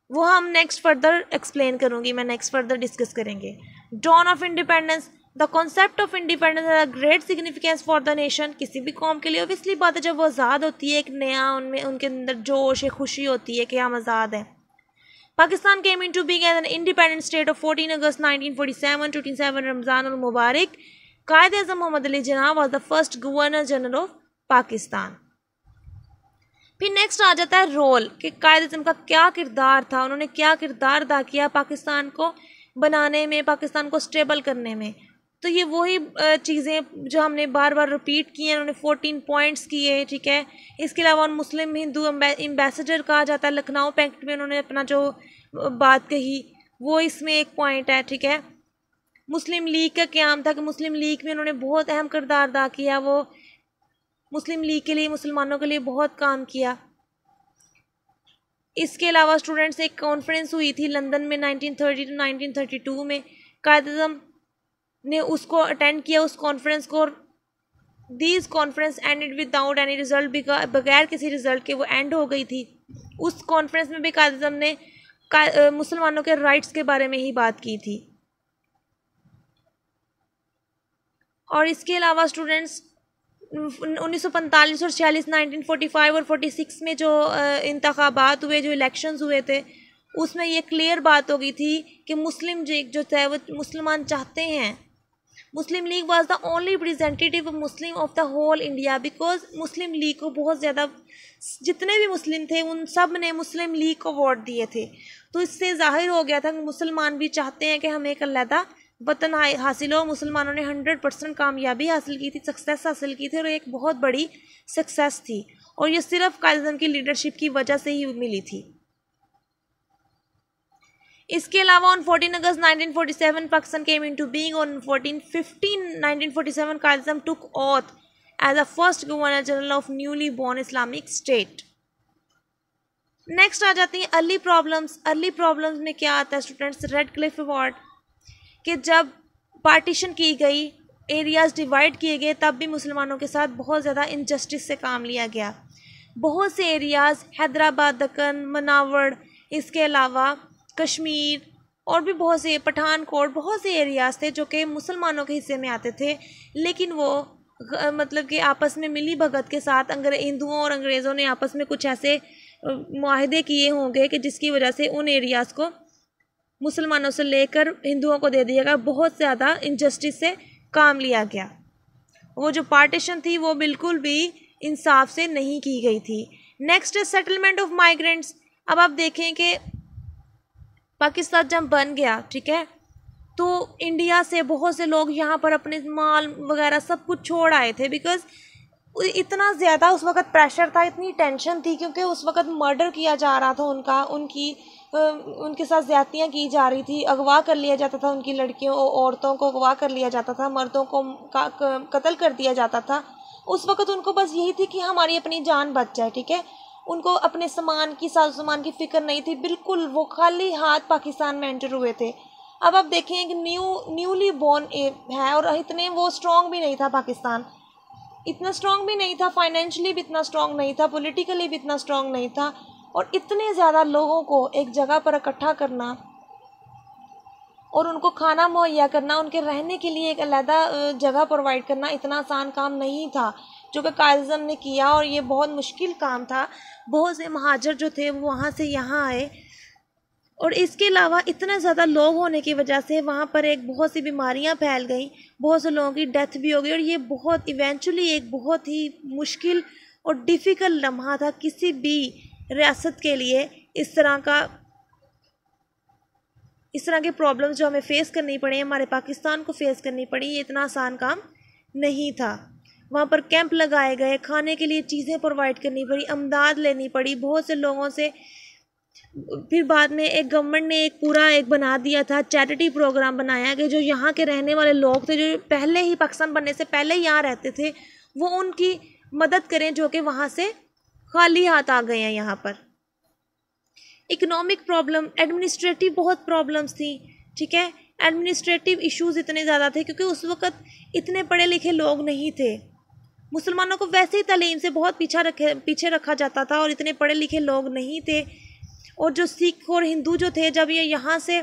वो हम नेक्स्ट फर्दर एक्सप्लेन करूँगी, मैं नेक्स्ट फर्दर डिस्कस करेंगे। Dawn of independence, the concept of independence है great significance for the nation. किसी भी कौम के लिए ऑब्वियसली बात है, जब वो आज़ाद होती है एक नया उनमें उनके अंदर जोश एक खुशी होती है कि हम आज़ाद हैं। Pakistan came into being an independent state of 14 August 1947 to 27 रमज़ान उल मुबारक। Quaid-e-Azam Mohammad Ali Jinnah was the first governor general of Pakistan. फिर नेक्स्ट आ जाता है रोल, कि कायद-ए-आज़म का क्या किरदार था, उन्होंने क्या किरदार अदा किया पाकिस्तान को बनाने में, पाकिस्तान को स्टेबल करने में। तो ये वही चीज़ें जो हमने बार बार रिपीट की हैं, उन्होंने 14 पॉइंट्स किए, ठीक है। इसके अलावा मुस्लिम हिंदू एम्बेसडर कहा जाता है, लखनऊ पैक्ट में उन्होंने अपना जो बात कही वो इसमें एक पॉइंट है, ठीक है। मुस्लिम लीग का क़याम था कि मुस्लिम लीग में उन्होंने बहुत अहम किरदार अदा किया, वो मुस्लिम लीग के लिए, मुसलमानों के लिए बहुत काम किया। इसके अलावा स्टूडेंट्स एक कॉन्फ्रेंस हुई थी लंदन में 1930 to 1932 में। कायद-ए-आज़म ने उसको अटेंड किया, उस कॉन्फ्रेंस को। These conference ended without any result, बगैर किसी रिजल्ट के वो एंड हो गई थी। उस कॉन्फ्रेंस में भी कायद आज़म ने मुसलमानों के राइट्स के बारे में ही बात की थी। और इसके अलावा स्टूडेंट्स 1945 और 46, 1945 और 46 में जो इंतखाबात हुए, जो इलेक्शंस हुए थे, उसमें ये क्लियर बात हो गई थी कि मुस्लिम लीग जो थे वो मुसलमान चाहते हैं। Muslim League was the only representative of Muslim of the whole India, because Muslim League को बहुत ज़्यादा, जितने भी मुस्लिम थे उन सब ने मुस्लिम लीग को वोट दिए थे। तो इससे जाहिर हो गया था कि मुसलमान भी चाहते हैं कि हमें एक अलहदा वतन हासिल हो। मुसलमानों ने 100% कामयाबी हासिल की थी, सक्सेस हासिल की थी, और एक बहुत बड़ी सक्सेस थी, और ये सिर्फ कायद आज़म की लीडरशिप की वजह से ही मिली थी। इसके अलावा on 14 August 1947 Pakistan came into being. On 1947 Quaid Azam took oath as a first governor general of newly born Islamic state. Next आ जाती हैं अर्ली प्रॉब्लम्स। अर्ली प्रॉब्लम्स में क्या आता है स्टूडेंट्स? रेड क्लिफ अवार्ड, कि जब पार्टीशन की गई, एरियाज़ डिवाइड किए गए, तब भी मुसलमानों के साथ बहुत ज़्यादा इनजस्टिस से काम लिया गया। बहुत से एरियाज़, हैदराबाद, दक्कन, मनावड़, इसके अलावा कश्मीर और भी बहुत से, पठानकोट, बहुत से एरियाज़ थे जो कि मुसलमानों के हिस्से में आते थे, लेकिन वो मतलब कि आपस में मिली भगत के साथ हिंदुओं और अंग्रेज़ों ने आपस में कुछ ऐसे मुआहदे किए होंगे कि जिसकी वजह से उन एरियाज़ को मुसलमानों से लेकर हिंदुओं को दे दिया गया। बहुत ज़्यादा इनजस्टिस से काम लिया गया। वो जो पार्टीशन थी वो बिल्कुल भी इंसाफ से नहीं की गई थी। नेक्स्ट है सेटलमेंट ऑफ माइग्रेंट्स। अब आप देखें कि पाकिस्तान जब बन गया, ठीक है, तो इंडिया से बहुत से लोग यहाँ पर अपने माल वगैरह सब कुछ छोड़ आए थे, बिकॉज इतना ज़्यादा उस वक़्त प्रेशर था, इतनी टेंशन थी, क्योंकि उस वक़्त मर्डर किया जा रहा था उनके साथ ज़्यादतियाँ की जा रही थी, अगवा कर लिया जाता था, उनकी लड़कियों औरतों को अगवा कर लिया जाता था, मर्दों को कत्ल कर दिया जाता था। उस वक़्त उनको बस यही थी कि हमारी अपनी जान बच जाए, ठीक है। उनको अपने सामान की, साज़ो सामान की फ़िक्र नहीं थी, बिल्कुल वो खाली हाथ पाकिस्तान में एंटर हुए थे। अब आप देखें कि न्यूली बॉर्न है, और इतने वो स्ट्रॉन्ग भी नहीं था पाकिस्तान, इतना स्ट्रॉन्ग भी नहीं था, फाइनेंशियली भी इतना स्ट्रॉन्ग नहीं था, पॉलिटिकली भी इतना स्ट्रॉन्ग नहीं था, और इतने ज़्यादा लोगों को एक जगह पर इकट्ठा करना और उनको खाना मुहैया करना, उनके रहने के लिए एक अलग जगह प्रोवाइड करना इतना आसान काम नहीं था, जो कि कायद आज़म ने किया, और ये बहुत मुश्किल काम था। बहुत से महाजर जो थे वो वहाँ से यहाँ आए, और इसके अलावा इतने ज़्यादा लोग होने की वजह से वहाँ पर एक बहुत सी बीमारियाँ फैल गई, बहुत से लोगों की डेथ भी हो गई, और ये बहुत इवेंचुअली एक बहुत ही मुश्किल और डिफ़िकल्ट लम्हा था किसी भी रियासत के लिए। इस तरह के प्रॉब्लम्स जो हमें फ़ेस करनी पड़ी, हमारे पाकिस्तान को फ़ेस करनी पड़ी, ये इतना आसान काम नहीं था। वहाँ पर कैंप लगाए गए, खाने के लिए चीज़ें प्रोवाइड करनी पड़ी, अमदाद लेनी पड़ी बहुत से लोगों से। फिर बाद में एक गवर्नमेंट ने एक बना दिया था, चैरिटी प्रोग्राम बनाया कि जो यहाँ के रहने वाले लोग थे, जो पहले ही पाकिस्तान बनने से पहले ही यहाँ रहते थे, वो उनकी मदद करें जो कि वहाँ से खाली हाथ आ गए हैं यहाँ पर। इकोनॉमिक प्रॉब्लम, एडमिनिस्ट्रेटिव बहुत प्रॉब्लम्स थी, ठीक है। एडमिनिस्ट्रेटिव इश्यूज़ इतने ज़्यादा थे क्योंकि उस वक़्त इतने पढ़े लिखे लोग नहीं थे। मुसलमानों को वैसे ही तालीम से बहुत पीछे रखा जाता था, और इतने पढ़े लिखे लोग नहीं थे। और जो सिख और हिंदू जो थे, जब ये यहाँ से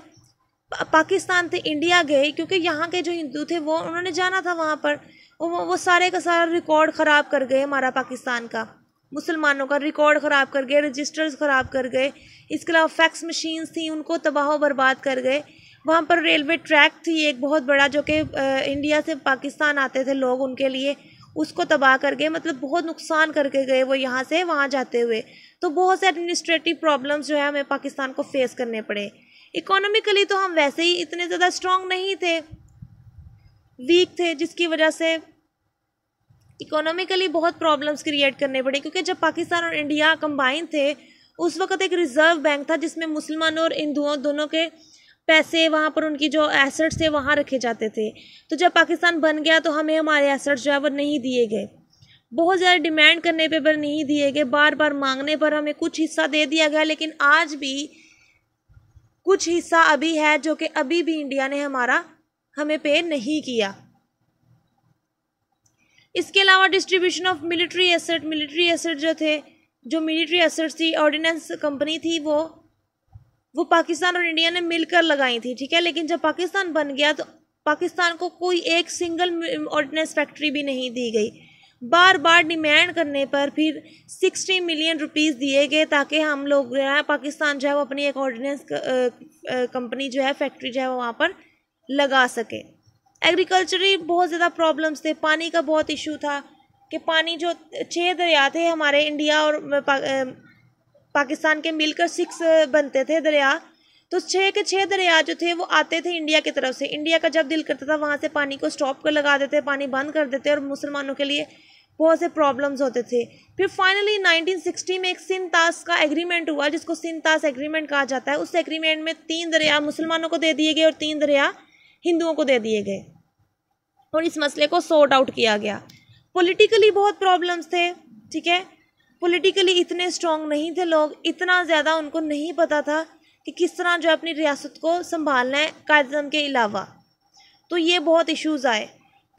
पाकिस्तान से इंडिया गए, क्योंकि यहाँ के जो हिंदू थे वो उन्होंने जाना था वहाँ पर, वो सारे का सारा रिकॉर्ड ख़राब कर गए, हमारा पाकिस्तान का मुसलमानों का रिकॉर्ड ख़राब कर गए, रजिस्टर्स ख़राब कर गए। इसके अलावा फैक्स मशीन्स थी, उनको तबाह बर्बाद कर गए। वहाँ पर रेलवे ट्रैक थी एक बहुत बड़ा, जो कि इंडिया से पाकिस्तान आते थे लोग, उनके लिए, उसको तबाह कर गए, मतलब बहुत नुकसान करके गए वो यहाँ से वहाँ जाते हुए। तो बहुत से एडमिनिस्ट्रेटिव प्रॉब्लम्स जो है हमें पाकिस्तान को फेस करने पड़े। इकोनॉमिकली तो हम वैसे ही इतने ज़्यादा स्ट्रॉन्ग नहीं थे, वीक थे, जिसकी वजह से इकोनॉमिकली बहुत प्रॉब्लम्स क्रिएट करने पड़े। क्योंकि जब पाकिस्तान और इंडिया कंबाइन थे, उस वक्त एक रिज़र्व बैंक था जिसमें मुसलमानों और हिंदुओं दोनों के पैसे, वहाँ पर उनकी जो एसेट्स थे वहाँ रखे जाते थे। तो जब पाकिस्तान बन गया तो हमें हमारे एसेट्स जो है वो नहीं दिए गए, बहुत ज़्यादा डिमांड करने पे पर नहीं दिए गए, बार बार मांगने पर हमें कुछ हिस्सा दे दिया गया। लेकिन आज भी कुछ हिस्सा अभी है जो कि अभी भी इंडिया ने हमारा हमें पे नहीं किया। इसके अलावा डिस्ट्रीब्यूशन ऑफ मिलिट्री एसेट जो थे, जो मिलिट्री एसेट्स थी, ऑर्डिनेंस कंपनी थी, वो पाकिस्तान और इंडिया ने मिलकर लगाई थी, ठीक है। लेकिन जब पाकिस्तान बन गया तो पाकिस्तान को कोई एक सिंगल ऑर्डिनेंस फैक्ट्री भी नहीं दी गई। बार बार डिमांड करने पर फिर 60 मिलियन रुपीस दिए गए ताकि हम लोग जो है पाकिस्तान जो है वो अपनी एक ऑर्डिनेंस कंपनी जो है, फैक्ट्री जो है वो वहाँ पर लगा सके। एग्रीकल्चरली बहुत ज़्यादा प्रॉब्लम्स थे, पानी का बहुत इशू था कि पानी जो 6 दरिया थे हमारे, इंडिया और पाकिस्तान के मिलकर 6 बनते थे दरिया, तो 6 के 6 दरिया जो थे वो आते थे इंडिया की तरफ से। इंडिया का जब दिल करता था वहाँ से पानी को स्टॉप कर लगा देते, पानी बंद कर देते, और मुसलमानों के लिए बहुत से प्रॉब्लम्स होते थे। फिर फाइनली 1960 में एक सिंतास का एग्रीमेंट हुआ, जिसको सिंतास एग्रीमेंट कहा जाता है। उस एग्रीमेंट में 3 दरिया मुसलमानों को दे दिए गए और 3 दरिया हिंदुओं को दे दिए गए, और इस मसले को सॉर्ट आउट किया गया। पॉलिटिकली बहुत प्रॉब्लम्स थे, ठीक है। पॉलिटिकली इतने स्ट्रॉन्ग नहीं थे लोग, इतना ज़्यादा उनको नहीं पता था कि किस तरह जो अपनी रियासत को संभालना है कायद-ए-आज़म के अलावा, तो ये बहुत इश्यूज़ आए।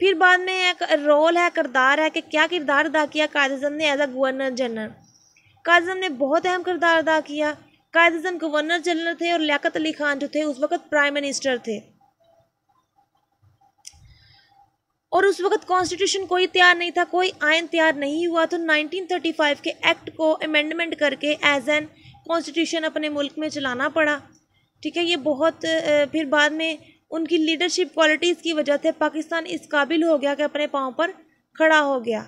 फिर बाद में एक रोल है, किरदार है कि क्या किरदार अदा किया कायद-ए-आज़म ने as a governor general. Quaid-e-Azam ने बहुत अहम किरदार अदा किया। कायद-ए-आज़म गवर्नर जनरल थे और लियाकत अली खान जो थे उस वक्त प्राइम मिनिस्टर थे, और उस वक्त कॉन्स्टिट्यूशन कोई तैयार नहीं था, कोई आयन तैयार नहीं हुआ। तो 1935 के एक्ट को अमेंडमेंट करके एज एन कॉन्स्टिट्यूशन अपने मुल्क में चलाना पड़ा, ठीक है। ये बहुत फिर बाद में उनकी लीडरशिप क्वालिटीज़ की वजह से पाकिस्तान इस काबिल हो गया कि अपने पाँव पर खड़ा हो गया।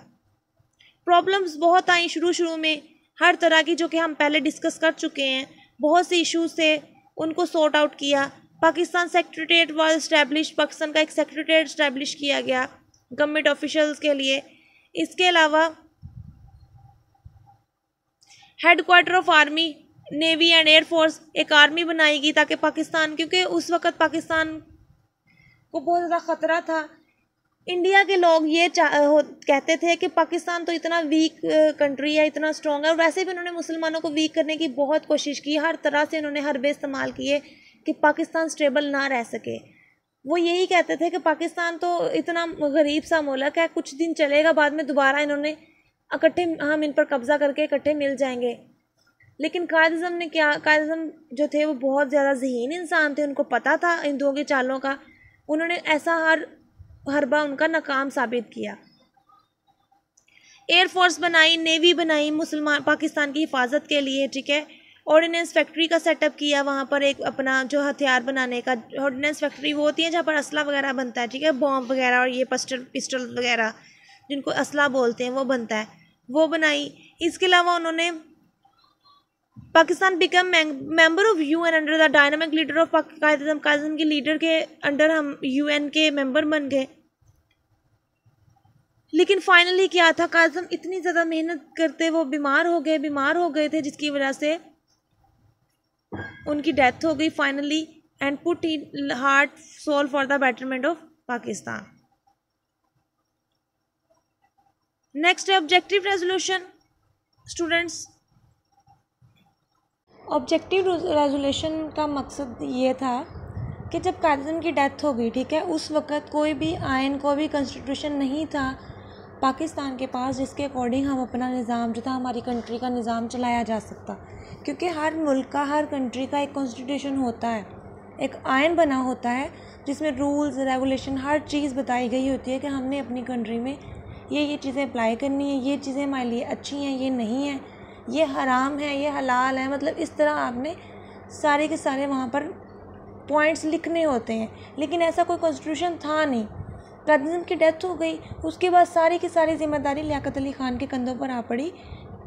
प्रॉब्लम्स बहुत आई शुरू में, हर तरह की, जो कि हम पहले डिस्कस कर चुके हैं। बहुत से इश्यूज थे, उनको सॉर्ट आउट किया। Pakistan secretariat was establish, Pakistan का एक सेक्रेटेरिएट इस्टेब्लिश किया गया गवर्नमेंट ऑफिशियल्स के लिए। इसके अलावा head quarter of army, navy and air force, एक आर्मी बनाई गई ताकि पाकिस्तान, क्योंकि उस वक्त पाकिस्तान को बहुत ज़्यादा ख़तरा था। इंडिया के लोग ये कहते थे कि पाकिस्तान तो इतना वीक कंट्री है, इतना स्ट्रॉन्ग है, और वैसे भी उन्होंने मुसलमानों को वीक करने की बहुत कोशिश की। हर तरह से उन्होंने हरबे इस्तेमाल किए कि पाकिस्तान स्टेबल ना रह सके। वो यही कहते थे कि पाकिस्तान तो इतना गरीब सा मुल्क है, कुछ दिन चलेगा, बाद में दोबारा इन्होंने इकट्ठे, हम इन पर कब्ज़ा करके इकट्ठे मिल जाएंगे। लेकिन कायद-ए-आज़म ने क्या, कायद-ए-आज़म जो थे वो बहुत ज़्यादा ज़हीन इंसान थे, उनको पता था हिंदुओं की चालों का। उन्होंने ऐसा हरबा उनका नाकाम साबित किया। एयरफोर्स बनाई, नेवी बनाई मुसलमान पाकिस्तान की हिफाजत के लिए, ठीक है। ऑर्डिनेंस फैक्ट्री का सेटअप किया वहाँ पर, एक अपना जो हथियार बनाने का। ऑर्डिनेंस फैक्ट्री वो होती है जहाँ पर असला वगैरह बनता है, ठीक है, बॉम्ब वगैरह और ये पिस्टल वगैरह जिनको असला बोलते हैं वो बनता है, वो बनाई। इसके अलावा उन्होंने Pakistan become member of UN under the dynamic leader of Quaid-e-Azam, Quaid-e-Azam के लीडर के अंडर हम यूएन के मेंबर बन गए। लेकिन फाइनली क्या था, कायद-ए-आज़म इतनी ज़्यादा मेहनत करते वो बीमार हो गए थे, जिसकी वजह से उनकी डेथ हो गई finally, and put in heart soul for the betterment of Pakistan. Next है objective resolution. Students, objective resolution का मकसद ये था कि जब कायद-ए-आज़म की डेथ हो गई, ठीक है, उस वक़्त कोई भी आयन, कोई भी कॉन्स्टिट्यूशन नहीं था पाकिस्तान के पास जिसके अकॉर्डिंग हम अपना निज़ाम जो था, हमारी कंट्री का निज़ाम चलाया जा सकता। क्योंकि हर मुल्क का, हर कंट्री का एक कॉन्स्टिट्यूशन होता है, एक आयन बना होता है जिसमें रूल्स रेगुलेशन हर चीज़ बताई गई होती है कि हमने अपनी कंट्री में ये चीज़ें अप्लाई करनी है, ये चीज़ें हमारे लिए अच्छी हैं, ये नहीं है, ये हराम है, ये हलाल है। मतलब इस तरह आपने सारे के सारे वहाँ पर पॉइंट्स लिखने होते हैं। लेकिन ऐसा कोई कॉन्स्टिट्यूशन था नहीं। कायद-ए-आज़म की डेथ हो गई, उसके बाद सारी की सारी जिम्मेदारी लियाकत अली ख़ान के कंधों पर आ पड़ी,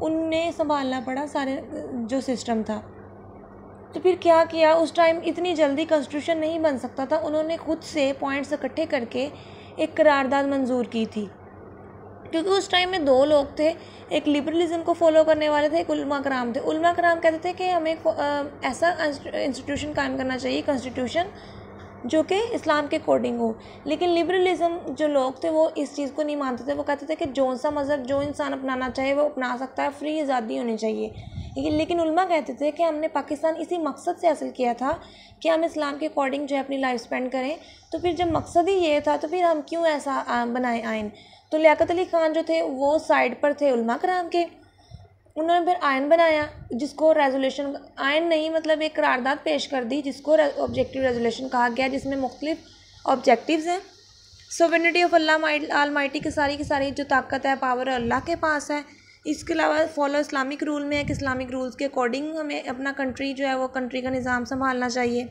उनने संभालना पड़ा सारे जो सिस्टम था। तो फिर क्या किया, उस टाइम इतनी जल्दी कॉन्स्टिट्यूशन नहीं बन सकता था, उन्होंने खुद से पॉइंट्स इकट्ठे करके एक करारदाद मंजूर की थी। क्योंकि उस टाइम में 2 लोग थे, एक लिबरलिज्म को फॉलो करने वाले थे, एक उलमा कराम थे। उलमा कराम कहते थे कि हमें ऐसा इंस्टीट्यूशन कायम करना चाहिए, कॉन्स्टिट्यूशन जो कि इस्लाम के अकॉर्डिंग हो। लेकिन लिबरलिज्म जो लोग थे वो इस चीज़ को नहीं मानते थे। वो कहते थे कि जो सा मज़हब जो इंसान अपनाना चाहे वो अपना सकता है, फ्री आज़ादी होनी चाहिए। लेकिन उलमा कहते थे कि हमने पाकिस्तान इसी मकसद से हासिल किया था कि हम इस्लाम के अकॉर्डिंग जो है अपनी लाइफ स्पेंड करें। तो फिर जब मकसद ही ये था तो फिर हम क्यों ऐसा बनाए आइन। तो लियाकत अली ख़ान जो थे वो साइड पर थे उलमा कराम के। उन्होंने फिर आयन बनाया जिसको रेजोल्यूशन, आयन नहीं मतलब एक करारदाद पेश कर दी जिसको ऑब्जेक्टिव रेजोल्यूशन कहा गया, जिसमें मुख्तलिफ ऑब्जेक्टिव्स हैं। सोवरेनिटी ऑफ अल्लाह आलमाइटी की सारी जो ताकत है, पावर है, अल्लाह के पास है। इसके अलावा फॉलो इस्लामिक रूल में है कि इस्लामिक रूल्स के अकॉर्डिंग हमें अपना कंट्री जो है वो कंट्री का निज़ाम संभालना चाहिए।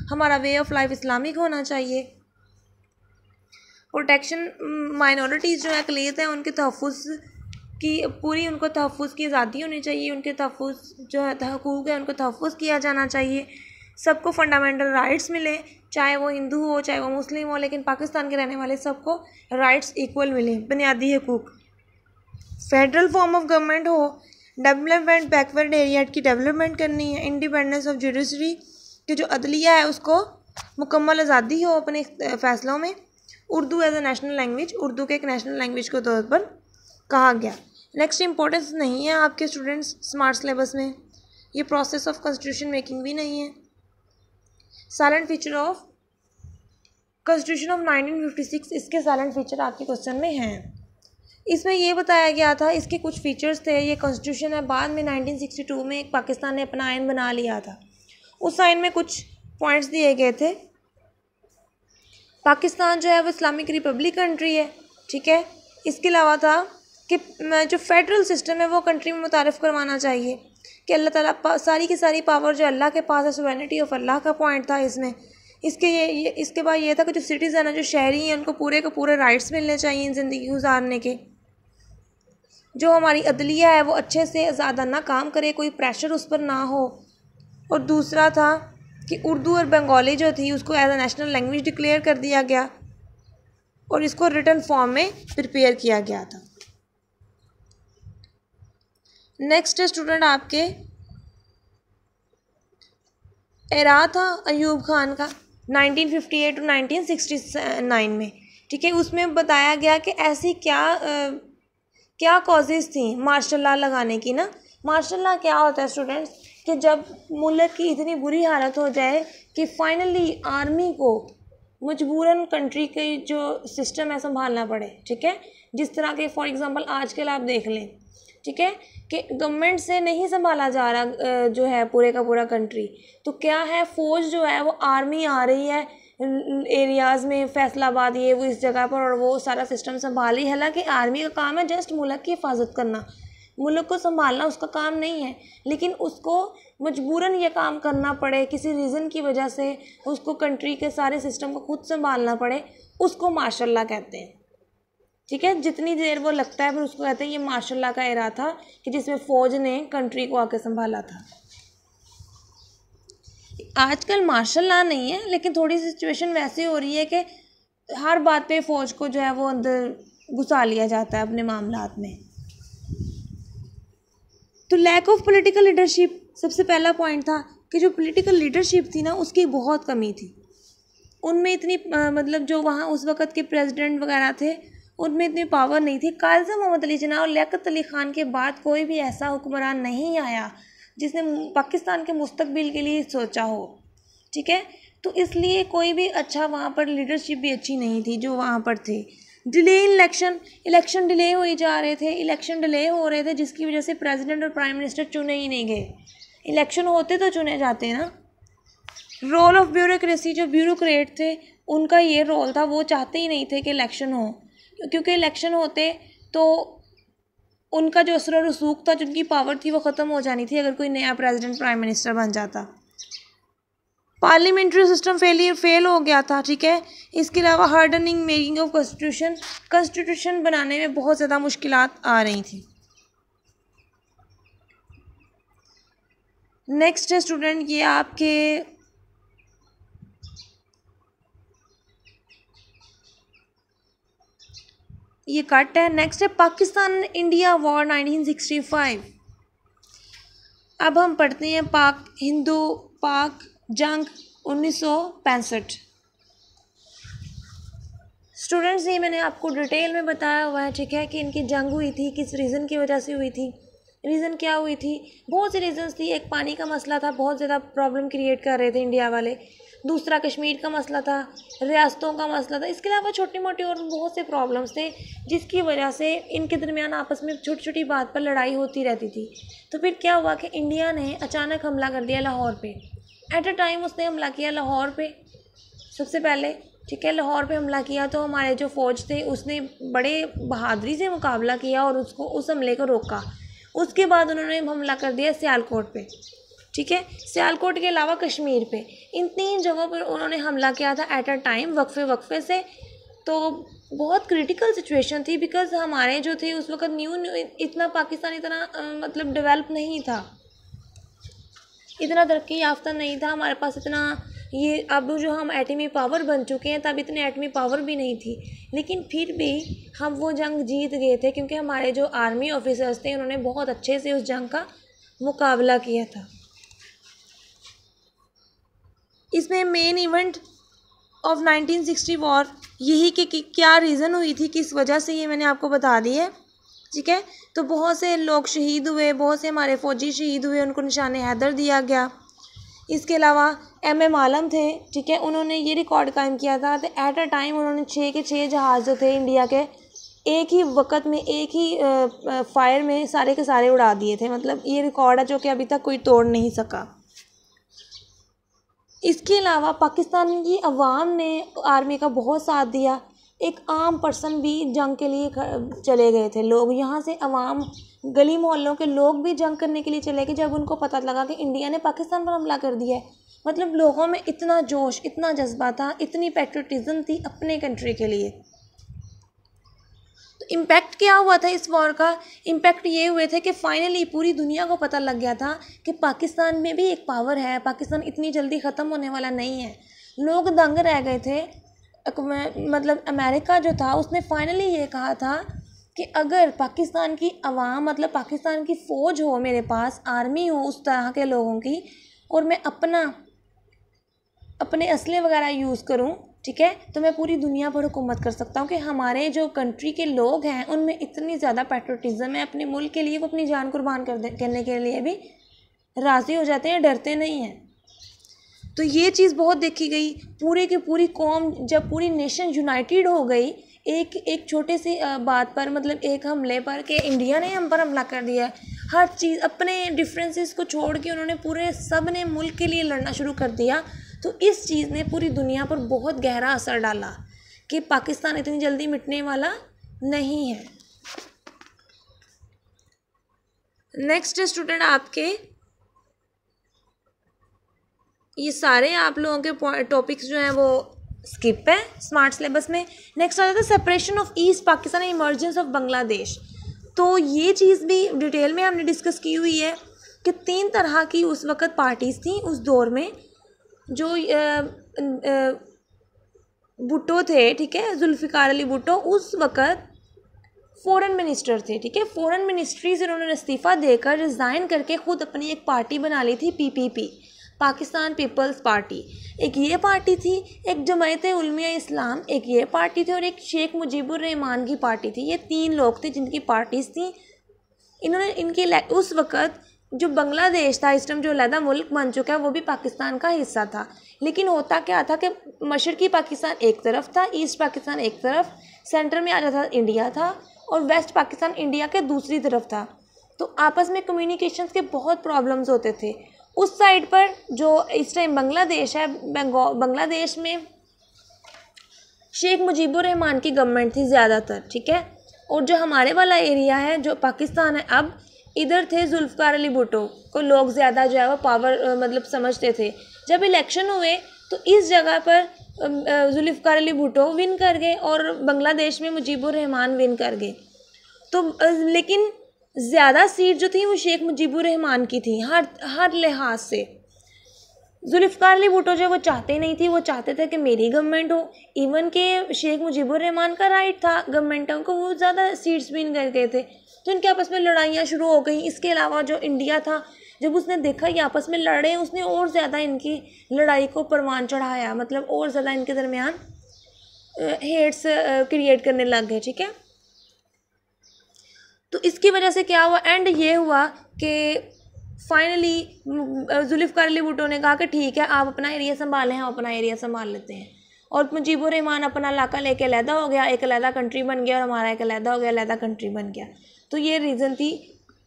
हमारा वे ऑफ लाइफ इस्लामिक होना चाहिए। प्रोटेक्शन माइनॉरिटीज़ जो है अक़लियत है उनके तहफ़्फ़ुज़ की पूरी उनको तहफ़्फ़ुज़ की आज़ादी होनी चाहिए। उनके तहफ़्फ़ुज़ जो है हकूक़ है उनको तहफ़्फ़ुज़ किया जाना चाहिए। सबको फंडामेंटल राइट्स मिले, चाहे वो हिंदू हो चाहे वो मुस्लिम हो, लेकिन पाकिस्तान के रहने वाले सबको राइट्स इक्वल मिले, बुनियादी हकूक़। फेडरल फॉर्म ऑफ गवर्नमेंट हो, डेवलपमेंट बैकवर्ड एरिया की डेवलपमेंट करनी है। इंडिपेंडेंस ऑफ जुडिशरी कि जो अदलिया है उसको मुकम्मल आज़ादी हो अपने फ़ैसलों में। Urdu as a national language, Urdu के एक नेशनल लैंग्वेज के तौर पर कहा गया। नेक्स्ट इंपॉर्टेंस नहीं है आपके स्टूडेंट्स स्मार्ट सिलेबस में, ये प्रोसेस ऑफ कॉन्स्टिट्यूशन मेकिंग भी नहीं है। Silent feature of constitution of 1956, इसके साइलेंट फीचर आपके क्वेश्चन में हैं। इसमें ये बताया गया था, इसके कुछ फीचर्स थे। ये कॉन्स्टिट्यूशन है, बाद में 1962 में एक पाकिस्तान ने अपना आइन बना लिया था। उस आइन में कुछ पॉइंट्स दिए गए थे। पाकिस्तान जो है वो इस्लामिक रिपब्लिक कंट्री है, ठीक है। इसके अलावा था कि जो फेडरल सिस्टम है वो कंट्री में मुतारिफ़ करवाना चाहिए कि अल्लाह ताला सारी की सारी पावर जो अल्लाह के पास है, सुवरेनिटी ऑफ अल्लाह का पॉइंट था इसमें। इसके बाद ये था कि जो सिटीज़न है, जो शहरी हैं, उनको पूरे के पूरे राइट्स मिलने चाहिए ज़िंदगी गुजारने के। जो हमारी अदलिया है वो अच्छे से ज़्यादा ना काम करे, कोई प्रेशर उस पर ना हो। और दूसरा था कि उर्दू और बंगाली जो थी उसको as a national language declare कर दिया गया और इसको रिटन फॉर्म में प्रिपेयर किया गया था। नेक्स्ट स्टूडेंट आपके एरा था अयूब खान का 1958 टू 1969 में, ठीक है। उसमें बताया गया कि ऐसी क्या कॉजेज़ थी मार्शल लॉ लगाने की ना। मार्शल लॉ क्या होता है स्टूडेंट्स कि जब मुल्क की इतनी बुरी हालत हो जाए कि फाइनली आर्मी को मजबूरन कंट्री के जो सिस्टम है संभालना पड़े, ठीक है। जिस तरह के फॉर एग्जांपल आजकल आप देख लें, ठीक है, कि गवर्नमेंट से नहीं संभाला जा रहा जो है पूरे का पूरा कंट्री, तो क्या है फ़ौज जो है वो आर्मी आ रही है एरियाज़ में, फैसलाबाद ये वो इस जगह पर, और वो सारा सिस्टम संभाली। हालांकि आर्मी का काम है जस्ट मुल्क की हिफाजत करना, मुल्क को संभालना उसका काम नहीं है, लेकिन उसको मजबूरन ये काम करना पड़े किसी रीज़न की वजह से, उसको कंट्री के सारे सिस्टम को खुद संभालना पड़े, उसको मार्शल लॉ कहते हैं, ठीक है। जितनी देर वो लगता है फिर उसको कहते हैं ये मार्शल लॉ का एरा था कि जिसमें फ़ौज ने कंट्री को आके संभाला था। आजकल मार्शल लॉ नहीं है, लेकिन थोड़ी सी सिचुएशन वैसी हो रही है कि हर बात पे फ़ौज को जो है वो अंदर घुसा लिया जाता है अपने मामलात में। तो लैक ऑफ पॉलिटिकल लीडरशिप सबसे पहला पॉइंट था कि जो पॉलिटिकल लीडरशिप थी ना उसकी बहुत कमी थी। उनमें इतनी मतलब जो वहाँ उस वक़्त के प्रेसिडेंट वगैरह थे उनमें इतनी पावर नहीं थी। कायज़ मोहम्मद अली जिन्ना और लियाकत अली ख़ान के बाद कोई भी ऐसा हुक्मरान नहीं आया जिसने पाकिस्तान के मुस्तकबिल के लिए सोचा हो, ठीक है। तो इसलिए कोई भी अच्छा वहाँ पर लीडरशिप भी अच्छी नहीं थी जो वहाँ पर थे। डिले इलेक्शन डिले हो जा रहे थे, इलेक्शन डिले हो रहे थे जिसकी वजह से प्रेसिडेंट और प्राइम मिनिस्टर चुने ही नहीं गए। इलेक्शन होते तो चुने जाते ना। रोल ऑफ ब्यूरोक्रेसी, जो ब्यूरोक्रेट थे उनका ये रोल था, वो चाहते ही नहीं थे कि इलेक्शन हो, क्योंकि इलेक्शन होते तो उनका जो असर और रसूख था, जिनकी पावर थी वो ख़त्म हो जानी थी अगर कोई नया प्रेसिडेंट प्राइम मिनिस्टर बन जाता। पार्लियामेंट्री सिस्टम फेल हो गया था, ठीक है। इसके अलावा हार्डनिंग मेकिंग ऑफ कॉन्स्टिट्यूशन बनाने में बहुत ज़्यादा मुश्किलात आ रही थी। नेक्स्ट है स्टूडेंट ये आपके ये कट है। नेक्स्ट है पाकिस्तान इंडिया वॉर 1965। अब हम पढ़ते हैं हिंदू पाक जंग 1965। स्टूडेंट्स ये मैंने आपको डिटेल में बताया हुआ है, ठीक है, कि इनकी जंग हुई थी, किस रीज़न की वजह से हुई थी। रीज़न क्या हुई थी, बहुत सी रीजंस थी। एक पानी का मसला था, बहुत ज़्यादा प्रॉब्लम क्रिएट कर रहे थे इंडिया वाले। दूसरा कश्मीर का मसला था, रियासतों का मसला था। इसके अलावा छोटी मोटी और बहुत से प्रॉब्लम्स थे जिसकी वजह से इनके दरमियान आपस में छोटी छोटी बात पर लड़ाई होती रहती थी। तो फिर क्या हुआ कि इंडिया ने अचानक हमला कर दिया लाहौर पे। एट अ टाइम उसने हमला किया लाहौर पे सबसे पहले, ठीक है। लाहौर पे हमला किया तो हमारे जो फ़ौज थे उसने बड़े बहादुरी से मुकाबला किया और उसको उस हमले को रोका। उसके बाद उन्होंने हमला कर दिया सियालकोट पे, ठीक है। सियालकोट के अलावा कश्मीर पे, इन 3 जगहों पर उन्होंने हमला किया था एट अ टाइम, वक्फे से। तो बहुत क्रिटिकल सिचुएशन थी, बिकॉज हमारे जो थे उस वक्त न्यू इतना पाकिस्तान इतना मतलब डेवलप नहीं था, इतना तरक्की याफ्ता नहीं था हमारे पास इतना। ये अब जो हम एटमी पावर बन चुके हैं, तब इतनी एटमी पावर भी नहीं थी, लेकिन फिर भी हम वो जंग जीत गए थे क्योंकि हमारे जो आर्मी ऑफिसर्स थे उन्होंने बहुत अच्छे से उस जंग का मुकाबला किया था। इसमें मेन इवेंट ऑफ 1960 वॉर यही कि क्या रीज़न हुई थी, किस वजह से, ये मैंने आपको बता दी है, ठीक है। तो बहुत से लोग शहीद हुए, बहुत से हमारे फ़ौजी शहीद हुए, उनको निशाने हैदर दिया गया। इसके अलावा एम आलम थे, ठीक है, उन्होंने ये रिकॉर्ड कायम किया था कि एट अ टाइम उन्होंने 6 के 6 जहाज़ जो थे इंडिया के एक ही वक्त में एक ही फायर में सारे के सारे उड़ा दिए थे। मतलब ये रिकॉर्ड है जो कि अभी तक कोई तोड़ नहीं सका। इसके अलावा पाकिस्तान की अवाम ने आर्मी का बहुत साथ दिया। एक आम पर्सन भी जंग के लिए चले गए थे लोग, यहाँ से अवाम गली मोहल्लों के लोग भी जंग करने के लिए चले गए जब उनको पता लगा कि इंडिया ने पाकिस्तान पर हमला कर दिया है। मतलब लोगों में इतना जोश, इतना जज्बा था, इतनी पैट्रियटिज्म थी अपने कंट्री के लिए। तो इम्पैक्ट क्या हुआ था इस वॉर का? इम्पैक्ट ये हुए थे कि फाइनली पूरी दुनिया को पता लग गया था कि पाकिस्तान में भी एक पावर है, पाकिस्तान इतनी जल्दी ख़त्म होने वाला नहीं है। लोग दंग रह गए थे। मतलब अमेरिका जो था उसने फाइनली ये कहा था कि अगर पाकिस्तान की अवाम, मतलब पाकिस्तान की फ़ौज हो, मेरे पास आर्मी हो उस तरह के लोगों की, और मैं अपने असले वगैरह यूज़ करूं, ठीक है, तो मैं पूरी दुनिया पर हुकूमत कर सकता हूं। कि हमारे जो कंट्री के लोग हैं उनमें इतनी ज़्यादा पैट्रियटिज्म है अपने मुल्क के लिए, वो अपनी जान कुर्बान करने के लिए भी राज़ी हो जाते हैं, डरते नहीं हैं। तो ये चीज़ बहुत देखी गई। पूरे की पूरी कौम, जब पूरी नेशन यूनाइटेड हो गई एक छोटे से बात पर, मतलब एक हमले पर, कि इंडिया ने हम पर हमला कर दिया है, हर चीज़ अपने डिफरेंसेस को छोड़ के उन्होंने पूरे सब ने मुल्क के लिए लड़ना शुरू कर दिया। तो इस चीज़ ने पूरी दुनिया पर बहुत गहरा असर डाला कि पाकिस्तान इतनी जल्दी मिटने वाला नहीं है। नेक्स्ट स्टूडेंट, आपके ये सारे आप लोगों के टॉपिक्स जो हैं वो स्किप है स्मार्ट सिलेबस में। नेक्स्ट आ जाता है separation of east Pakistan and emergence of Bangladesh. तो ये चीज़ भी डिटेल में हमने डिस्कस की हुई है कि 3 तरह की उस वक़्त पार्टीज़ थी उस दौर में। जो भुट्टो थे, ठीक है, जुल्फ़िकार अली भुट्टो उस वक़्त फ़ॉरेन मिनिस्टर थे, ठीक है। फ़ॉरेन मिनिस्ट्री से उन्होंने इस्तीफ़ा देकर रिज़ाइन करके ख़ुद अपनी एक पार्टी बना ली थी, PPP, पाकिस्तान पीपल्स पार्टी। एक ये पार्टी थी, एक जमायत उलमा इस्लाम, एक ये पार्टी थी, और एक शेख मुजीबुर रहमान की पार्टी थी। ये 3 लोग थे जिनकी पार्टीज़ थी। इन्होंने इनके उस वक़्त जो बांग्लादेश था, इस टाइम जो अलहदा मुल्क बन चुका है, वो भी पाकिस्तान का हिस्सा था। लेकिन होता क्या था कि मशरक़ी पाकिस्तान एक तरफ था, ईस्ट पाकिस्तान एक तरफ, सेंटर में आ जाता इंडिया था, और वेस्ट पाकिस्तान इंडिया के दूसरी तरफ था। तो आपस में कम्युनिकेशंस के बहुत प्रॉब्लम्स होते थे। उस साइड पर जो इस टाइम बांग्लादेश है, बांग्लादेश में शेख मुजीबुर रहमान की गवर्नमेंट थी ज़्यादातर, ठीक है। और जो हमारे वाला एरिया है जो पाकिस्तान है, अब इधर थे जुल्फ़िकार अली भुट्टो को लोग ज़्यादा जो है वो पावर मतलब समझते थे। जब इलेक्शन हुए तो इस जगह पर जुल्फ़िकार अली भुट्टो विन कर गए और बांग्लादेश में मुजीबुर रहमान विन कर गए। तो लेकिन ज़्यादा सीट जो थी वो शेख मुजीबुर रहमान की थी हर लिहाज से। जुल्फ़िकार अली भुट्टो जो वो चाहते नहीं थी, वो चाहते थे कि मेरी गवर्नमेंट हो। इवन के शेख मुजीबुर रहमान का राइट था गवर्नमेंटों को, वो ज़्यादा सीट्स विन कर गए थे। तो इनके आपस में लड़ाइयाँ शुरू हो गई। इसके अलावा जो इंडिया था, जब उसने देखा ये आपस में लड़ रहे हैं, उसने और ज़्यादा इनकी लड़ाई को परवान चढ़ाया, मतलब और ज़्यादा इनके दरमियान हेट्स क्रिएट करने लग गए, ठीक है। तो इसकी वजह से क्या हुआ, एंड ये हुआ कि फाइनली जुल्फ़िकार अली भुट्टो ने कहा कि ठीक है आप अपना एरिया संभालें, हम अपना एरिया संभाल लेते हैं, और मुजीबुर रहमान अपना इलाका लेके अलहदा हो गया, एक अलहदा कंट्री बन गया, और हमारा एक अलहदा हो गया, अलहदा कंट्री बन गया। तो ये रीज़न थी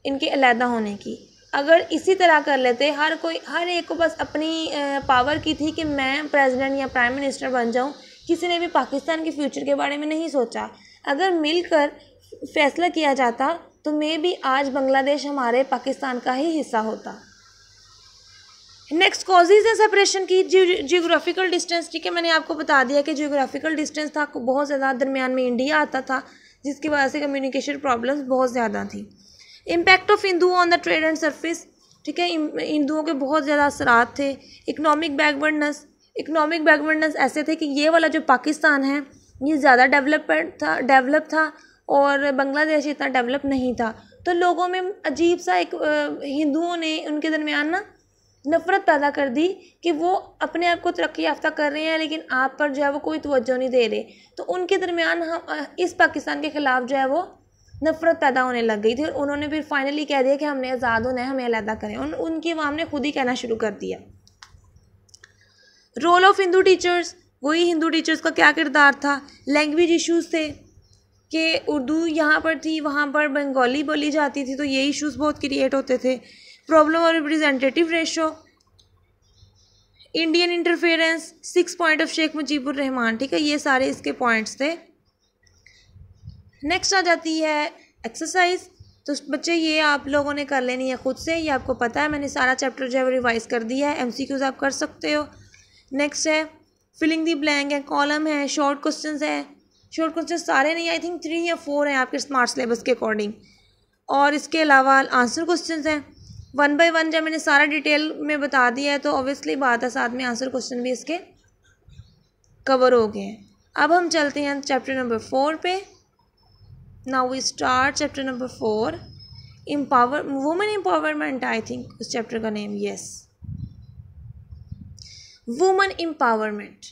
इनके अलहदा होने की। अगर इसी तरह कर लेते, हर एक को बस अपनी पावर की थी कि मैं प्रेसिडेंट या प्राइम मिनिस्टर बन जाऊं, किसी ने भी पाकिस्तान के फ्यूचर के बारे में नहीं सोचा। अगर मिलकर फैसला किया जाता तो मे भी आज बांग्लादेश हमारे पाकिस्तान का ही हिस्सा होता। नेक्स्ट कॉजेज़ है सेपरेशन की, जियोग्राफिकल डिस्टेंस। ठीक है, मैंने आपको बता दिया कि जियोग्राफिकल डिस्टेंस था बहुत ज़्यादा, दरमियान में इंडिया आता था, जिसकी वजह से कम्युनिकेशन प्रॉब्लम्स बहुत ज़्यादा थी। Impact of Hindu on the trade and service. ठीक है, हिंदुओं के बहुत ज़्यादा असरात थे। इकोनॉमिक बैकवर्डनेस ऐसे थे कि ये वाला जो पाकिस्तान है ये ज़्यादा डेवलप था और बांग्लादेश इतना डेवलप नहीं था। तो लोगों में अजीब सा एक हिंदुओं ने उनके दरमियान ना नफ़रत पैदा कर दी कि वो अपने आप को तरक्की याफ्ता कर रहे हैं लेकिन आप पर जो है वो कोई तवज्जो नहीं दे रहे। तो उनके दरमियान हम इस पाकिस्तान के ख़िलाफ़ जो है वो नफ़रत पैदा होने लग गई थी, और उन्होंने फिर फाइनली कह दिया कि हमने आज़ाद होना है, हमें अलहदा करें। उनकी अवाम ने खुद ही कहना शुरू कर दिया। रोल ऑफ हिंदू टीचर्स, वही हिंदू टीचर्स का क्या किरदार था। लैंग्वेज इश्यूज़ थे कि उर्दू यहाँ पर थी, वहाँ पर बंगाली बोली जाती थी, तो ये इश्यूज़ बहुत क्रिएट होते थे। प्रॉब्लम और representative ratio, Indian interference, 6 point of Sheikh Mujibur Rahman. ठीक है, ये सारे इसके पॉइंट्स थे। नेक्स्ट आ जाती है एक्सरसाइज। तो बच्चे ये आप लोगों ने कर लेनी है खुद से, ये आपको पता है, मैंने सारा चैप्टर जो है वो रिवाइज कर दिया है, MCQs आप कर सकते हो। नेक्स्ट है फिलिंग दी ब्लैंक है, कॉलम है, शॉर्ट क्वेश्चंस है। शॉर्ट क्वेश्चन सारे नहीं, आई थिंक 3 या 4 हैं आपके स्मार्ट सिलेबस के अकॉर्डिंग, और इसके अलावा आंसर क्वेश्चंस हैं 1 बाय 1। जब मैंने सारा डिटेल में बता दिया है तो ऑब्वियसली बात है साथ में आंसर क्वेश्चन भी इसके कवर हो गए हैं। अब हम चलते हैं चैप्टर नंबर 4 पे। Now we start chapter number 4, women empowerment, I think उस चैप्टर का नेम, yes, women empowerment।